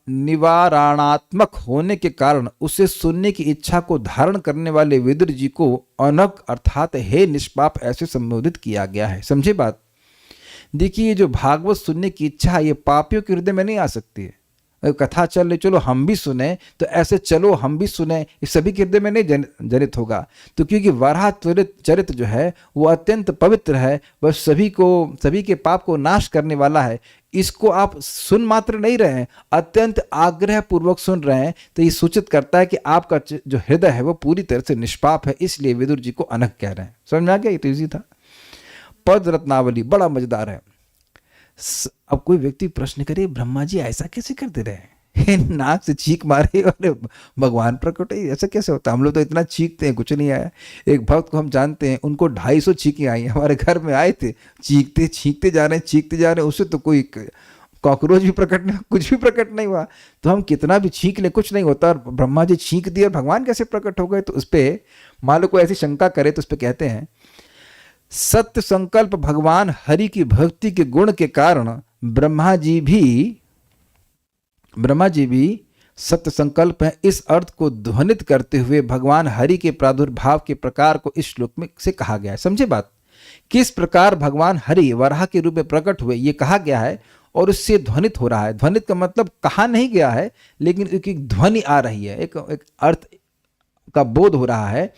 Speaker 1: निवारणात्मक होने के कारण उसे सुनने की इच्छा को धारण करने वाले विदुर जी को अनक अर्थात हे निष्पाप ऐसे संबोधित किया गया है। समझे बात? देखिए, ये जो भागवत सुनने की इच्छा है ये पापियों के हृदय में नहीं आ सकती है। कथा चल रही, चलो हम भी सुने, तो ऐसे चलो हम भी सुने, ये सभी के हृदय में नहीं जनित होगा। तो क्योंकि वराह चरित जो है वो अत्यंत पवित्र है, वह सभी के पाप को नाश करने वाला है। इसको आप सुन मात्र नहीं रहे हैं, अत्यंत आग्रह पूर्वक सुन रहे हैं, तो ये सूचित करता है कि आपका जो हृदय है वो पूरी तरह से निष्पाप है। इसलिए विदुर जी को अनक कह रहे हैं। समझ में आ गया? ये तो ईजी था। पद रत्नावली बड़ा मजेदार है। अब कोई व्यक्ति प्रश्न करे ब्रह्मा जी ऐसा कैसे कर दे रहे हैं, नाक से चीख मारे और भगवान प्रकट है, ऐसा कैसे होता है? हम लोग तो इतना चीखते हैं, कुछ नहीं आया। एक भक्त को हम जानते हैं, उनको 250 चीखें आई, हमारे घर में आए थे, चीखते जा रहे हैं, उससे तो कोई कॉकरोच भी प्रकट नहीं, कुछ भी प्रकट नहीं हुआ। तो हम कितना भी छींक ले कुछ नहीं होता, और ब्रह्मा जी छींक दिए और भगवान कैसे प्रकट हो गए? तो उस पर मान लो कोई ऐसी शंका करे तो उस पर कहते हैं सत्य संकल्प भगवान हरि की भक्ति के गुण के कारण ब्रह्मा जी भी सत्य संकल्प है। इस अर्थ को ध्वनित करते हुए भगवान हरि के प्रादुर्भाव के प्रकार को इस श्लोक में से कहा गया है। समझे बात? किस प्रकार भगवान हरि वराह के रूप में प्रकट हुए ये कहा गया है, और उससे ध्वनित हो रहा है। ध्वनित का मतलब कहा नहीं गया है, लेकिन एक ध्वनि आ रही है, एक अर्थ का बोध हो रहा है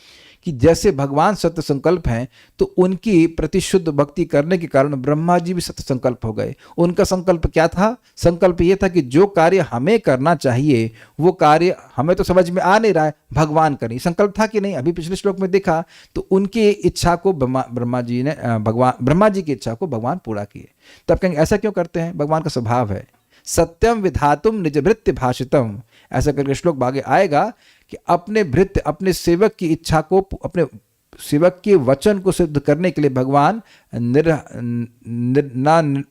Speaker 1: कि जैसे भगवान सत्य संकल्प हैं, तो उनकी प्रतिशुद्ध भक्ति करने के कारण ब्रह्मा जी भी सत्य संकल्प हो गए। उनका संकल्प क्या था? संकल्प ये था कि जो कार्य हमें करना चाहिए वो कार्य हमें तो समझ में आ नहीं रहा है, भगवान करें। संकल्प था कि नहीं? अभी पिछले श्लोक में देखा तो उनकी इच्छा को ब्रह्मा जी की इच्छा को भगवान पूरा किए। तब कहेंगे ऐसा क्यों करते हैं? भगवान का स्वभाव है। सत्यम विधातुम निज भृत्य भाषितम, ऐसा करके श्लोक आगे आएगा कि अपने भृत्य अपने सेवक की इच्छा को, अपने सेवक के वचन को सिद्ध करने के लिए भगवान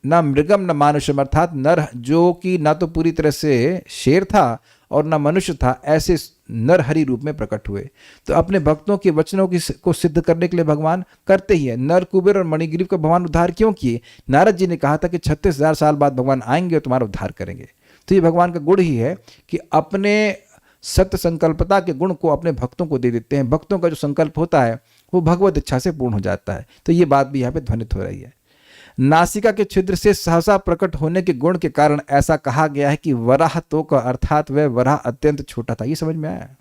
Speaker 1: ना मृगम न मानुषम, अर्थात नर जो कि ना तो पूरी तरह से शेर था और ना मनुष्य था, ऐसे नरहरि रूप में प्रकट हुए। तो अपने भक्तों के वचनों को सिद्ध करने के लिए भगवान करते ही है। नर कुबेर और मणिग्रीव का भगवान उद्धार क्यों किए? नारद जी ने कहा था कि 36,000 साल बाद भगवान आएंगे और तुम्हारा उद्धार करेंगे। तो ये भगवान का गुण ही है कि अपने सत्य संकल्पता के गुण को अपने भक्तों को दे देते हैं। भक्तों का जो संकल्प होता है वो भगवत इच्छा से पूर्ण हो जाता है। तो ये बात भी यहाँ पे ध्वनित हो रही है। नासिका के छिद्र से सहसा प्रकट होने के गुण के कारण ऐसा कहा गया है कि वराह तो का अर्थात वह वराह अत्यंत छोटा था। ये समझ में आया?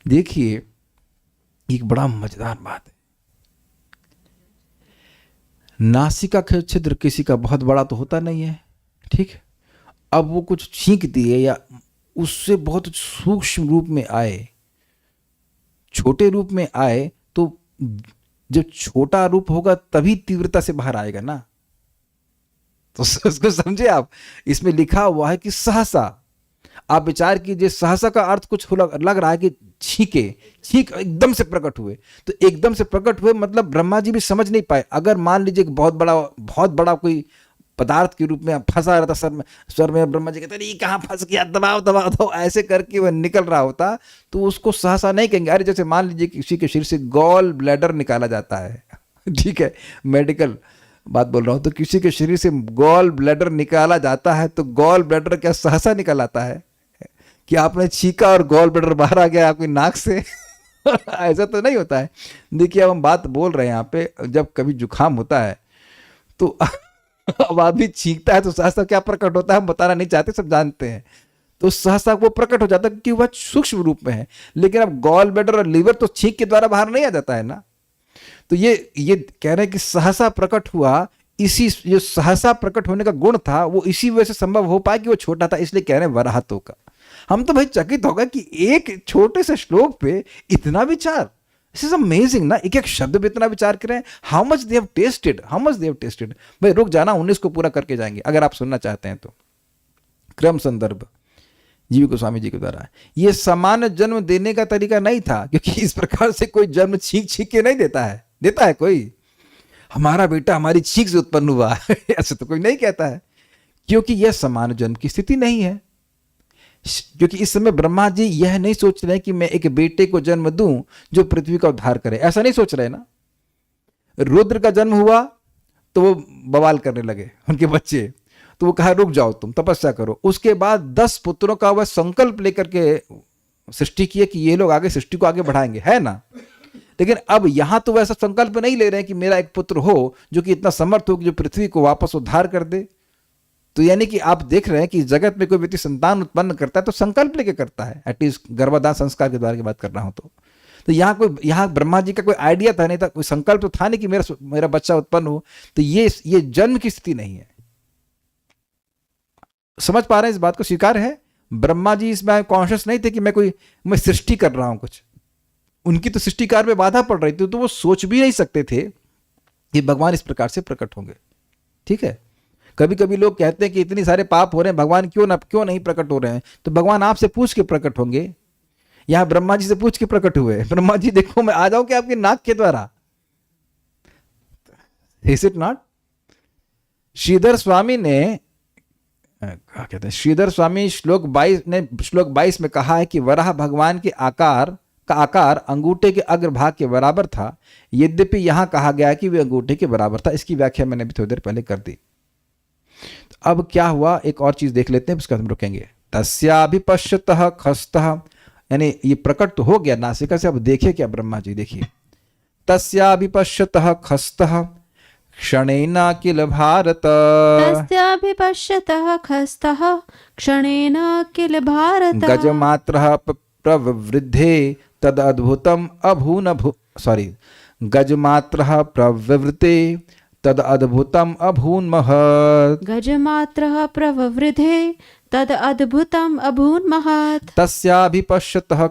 Speaker 1: देखिए, एक बड़ा मजेदार बात है। नासिका का छिद्र किसी का बहुत बड़ा तो होता नहीं है, ठीक है? अब वो कुछ छींक दिए या उससे बहुत सूक्ष्म रूप में आए, छोटे रूप में आए, तो जब छोटा रूप होगा तभी तीव्रता से बाहर आएगा ना। तो उसको समझे आप? इसमें लिखा हुआ है कि सहसा। आप विचार कीजिए, सहसा का अर्थ कुछ लग रहा है कि छींक एकदम से प्रकट हुए। तो एकदम से प्रकट हुए मतलब ब्रह्मा जी भी समझ नहीं पाए। अगर मान लीजिए बहुत बड़ा कोई पदार्थ के रूप में फंसा रहता स्वर में, ब्रह्मा जी कहते हैं कहाँ फंस गया, दबाओ, ऐसे करके वह निकल रहा होता, तो उसको सहसा नहीं कहेंगे। अरे जैसे मान लीजिए किसी के शरीर से गॉल ब्लैडर निकाला जाता है, ठीक है, मेडिकल बात बोल रहा हूँ, तो किसी के शरीर से गॉल ब्लैडर निकाला जाता है, तो गॉल ब्लैडर क्या सहसा निकल आता है कि आपने छींका और गॉल ब्लैडर बाहर आ गया आपकी नाक से? ऐसा तो नहीं होता है। देखिए, अब हम बात बोल रहे हैं यहाँ पे, जब कभी जुकाम होता है तो अब आदमी छींकता है तो सहसा क्या प्रकट होता है हम बताना नहीं चाहते, सब जानते हैं। तो सहसा वो प्रकट हो जाता है क्योंकि वह सूक्ष्म रूप में है। लेकिन अब गॉल ब्लैडर और लीवर तो छींक के द्वारा बाहर नहीं आ जाता है ना। तो ये कह रहे हैं कि सहसा प्रकट हुआ, इसी जो सहसा प्रकट होने का गुण था वो इसी वजह से संभव हो पाया कि वो छोटा था, इसलिए कह रहे हैं वराहतों का। हम तो भाई चकित हो गए कि एक छोटे से श्लोक पे इतना विचार। दिस इज अमेजिंग ना, एक एक शब्द पे इतना विचार करें। How much they have tested, how much they have tested. भाई रुक जाना, 19 को पूरा करके जाएंगे अगर आप सुनना चाहते हैं तो। क्रम संदर्भ जीव गोस्वामी जी के द्वारा। ये सामान्य जन्म देने का तरीका नहीं था, क्योंकि इस प्रकार से कोई जन्म छींक छींक के नहीं देता है। देता है कोई, हमारा बेटा हमारी छींक से उत्पन्न हुआ ऐसे तो कोई नहीं कहता है, क्योंकि यह सामान्य जन्म की स्थिति नहीं है। क्योंकि इस समय ब्रह्मा जी यह नहीं सोच रहे कि मैं एक बेटे को जन्म दूं जो पृथ्वी का उद्धार करे, ऐसा नहीं सोच रहे ना। रुद्र का जन्म हुआ तो वो बवाल करने लगे उनके बच्चे, तो वो कहा रुक जाओ तुम तपस्या करो। उसके बाद 10 पुत्रों का वह संकल्प लेकर के सृष्टि किए कि ये लोग आगे सृष्टि को आगे बढ़ाएंगे, है ना। लेकिन अब यहां तो वैसा संकल्प नहीं ले रहे हैं कि मेरा एक पुत्र हो जो कि इतना समर्थ हो कि जो पृथ्वी को वापस उद्धार कर दे। तो यानी कि आप देख रहे हैं कि जगत में कोई व्यक्ति संतान उत्पन्न करता है तो संकल्प लेके करता है, एटलीस्ट गर्भदान संस्कार के द्वारा की बात कर रहा हूं तो यहाँ ब्रह्मा जी का कोई आइडिया था नहीं था, कोई संकल्प तो था नहीं कि मेरा बच्चा उत्पन्न हो। तो ये जन्म की स्थिति नहीं है। समझ पा रहे हैं इस बात को, स्वीकार है। ब्रह्मा जी इसमें कॉन्शियस नहीं थे कि मैं सृष्टि कर रहा हूं कुछ। उनकी तो सृष्टि कार्य में बाधा पड़ रही थी, तो वो सोच भी नहीं सकते थे कि भगवान इस प्रकार से प्रकट होंगे। ठीक है, कभी कभी लोग कहते हैं कि इतनी सारे पाप हो रहे हैं, भगवान क्यों नहीं प्रकट हो रहे हैं। तो भगवान आपसे पूछ के प्रकट होंगे। यहां ब्रह्मा जी से पूछ के प्रकट हुए। ब्रह्मा जी देखो मैं आ जाऊं क्या आपके नाक के द्वारा, is it not. Shridhar Swami ने क्या कहते हैं, श्रीधर स्वामी श्लोक 22 में कहा है कि वराह भगवान के आकार अंगूठे के अग्रभाग के बराबर था, यद्यपि यहां कहा गया कि वे अंगूठे के बराबर था। इसकी व्याख्या मैंने भी थोड़ी देर पहले कर दी। अब क्या हुआ, एक और चीज देख लेते हैं, उसके बाद हम रुकेंगे। तस्याभिपश्यतः खस्तः, यानी ये प्रकट तो हो गया नासिका से। अब देखिए क्या ब्रह्मा जी, देखिए तस्याभिपश्यतः खस्तः क्षणेन किल भारत।
Speaker 2: तस्याभिपश्यतः खस्तः क्षणेन किल भारत।
Speaker 1: गजमात्रः प्रवृद्धे तद अद्भुतम गजमात्रः प्रवृत्ते तद अद्भुतम अभून्महत्।
Speaker 2: गजमात्रः प्रवृद्धे तद अद्भुतम अभून्महत्।
Speaker 1: तस्याभिपश्यतः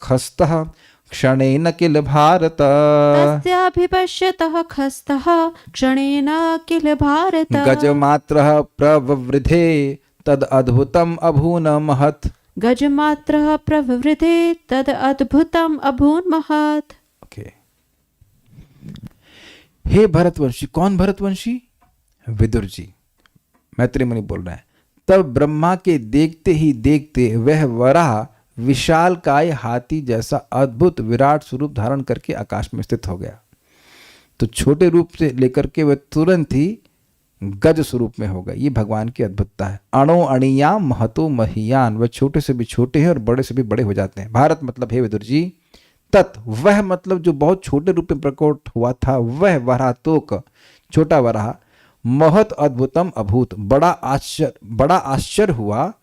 Speaker 1: खस्तः क्षणेन किल भारत।
Speaker 2: तस्याभिपश्यतः खस्तः क्षणेन किल भारत।
Speaker 1: गजमात्रः प्रवृद्धे तद अद्भुतम अभून्महत्।
Speaker 2: गजमात्रः प्रवृद्धे तद अद्भुतम अभून्महत्।
Speaker 1: ओके, हे भरतवंशी। कौन भरतवंशी? विदुर जी, मैत्री मुनि बोल रहे हैं। तब ब्रह्मा के देखते ही देखते वह वराह विशाल काय हाथी जैसा अद्भुत विराट स्वरूप धारण करके आकाश में स्थित हो गया। तो छोटे रूप से लेकर के वह तुरंत ही गज स्वरूप में हो गए। ये भगवान की अद्भुतता है। अणो अणियाम महतो महियान, वह छोटे से भी छोटे हैं और बड़े से भी बड़े हो जाते हैं। भारत मतलब हे विदुर जी। तत्, वह मतलब जो बहुत छोटे रूप में प्रकट हुआ था, वह वरातोक छोटा वराह महत अद्भुतम अभूत, बड़ा आश्चर्य हुआ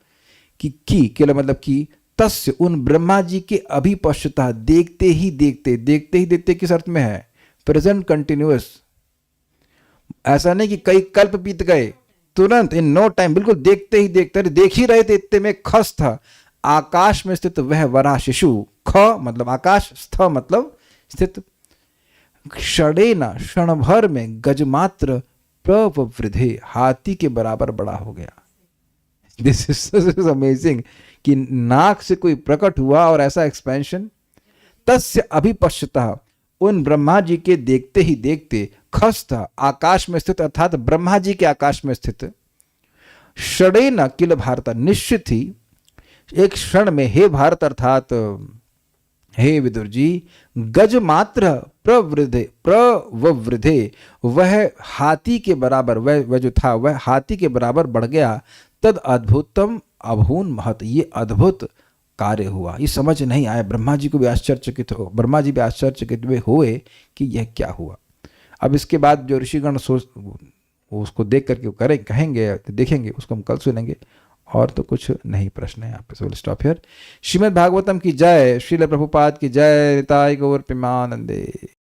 Speaker 1: कि केवल मतलब कि तस्य उन ब्रह्मा जी के अभिपश्यता, देखते ही देखते किस अर्थ में है? Present continuous. ऐसा नहीं कि कई कल्प बीत गए, तुरंत इन नो टाइम, बिल्कुल देखते ही देखते, देख ही रहे थे इतने में खस था आकाश में स्थित वह वराह शिशु। ख मतलब आकाश, स्थ मतलब स्थित। क्षणेन क्षण भर में गजमात्र प्रवृद्धे, हाथी के बराबर बड़ा हो गया। दिस इज अमेजिंग कि नाक से कोई प्रकट हुआ और ऐसा एक्सपेंशन। तस्य अभिपश्यतः, उन ब्रह्मा जी के देखते ही देखते, खस्त आकाश में स्थित अर्थात ब्रह्मा जी के आकाश में स्थित। क्षणेन किल भारत, निश्चित ही एक क्षण में हे भारत अर्थात हे विदुर जी, गजमात्र प्रवृद्धे वह हाथी के बराबर, वह जो था वह हाथी के बराबर बढ़ गया। तद अद्भुतम अभून महत, ये अद्भुत कार्य हुआ। ये समझ नहीं आया, ब्रह्मा जी को भी आश्चर्यचकित हो, ब्रह्मा जी भी आश्चर्यचकित हुए कि यह क्या हुआ। अब इसके बाद जो ऋषिगण उसको देख करके कहेंगे, देखेंगे, उसको हम कल सुनेंगे। और तो कुछ नहीं प्रश्न है यहाँ पे, so stop here. Shrimad Bhagavatam की जय, श्रील प्रभुपाद की जय, निताय गौर प्रेमानंदे।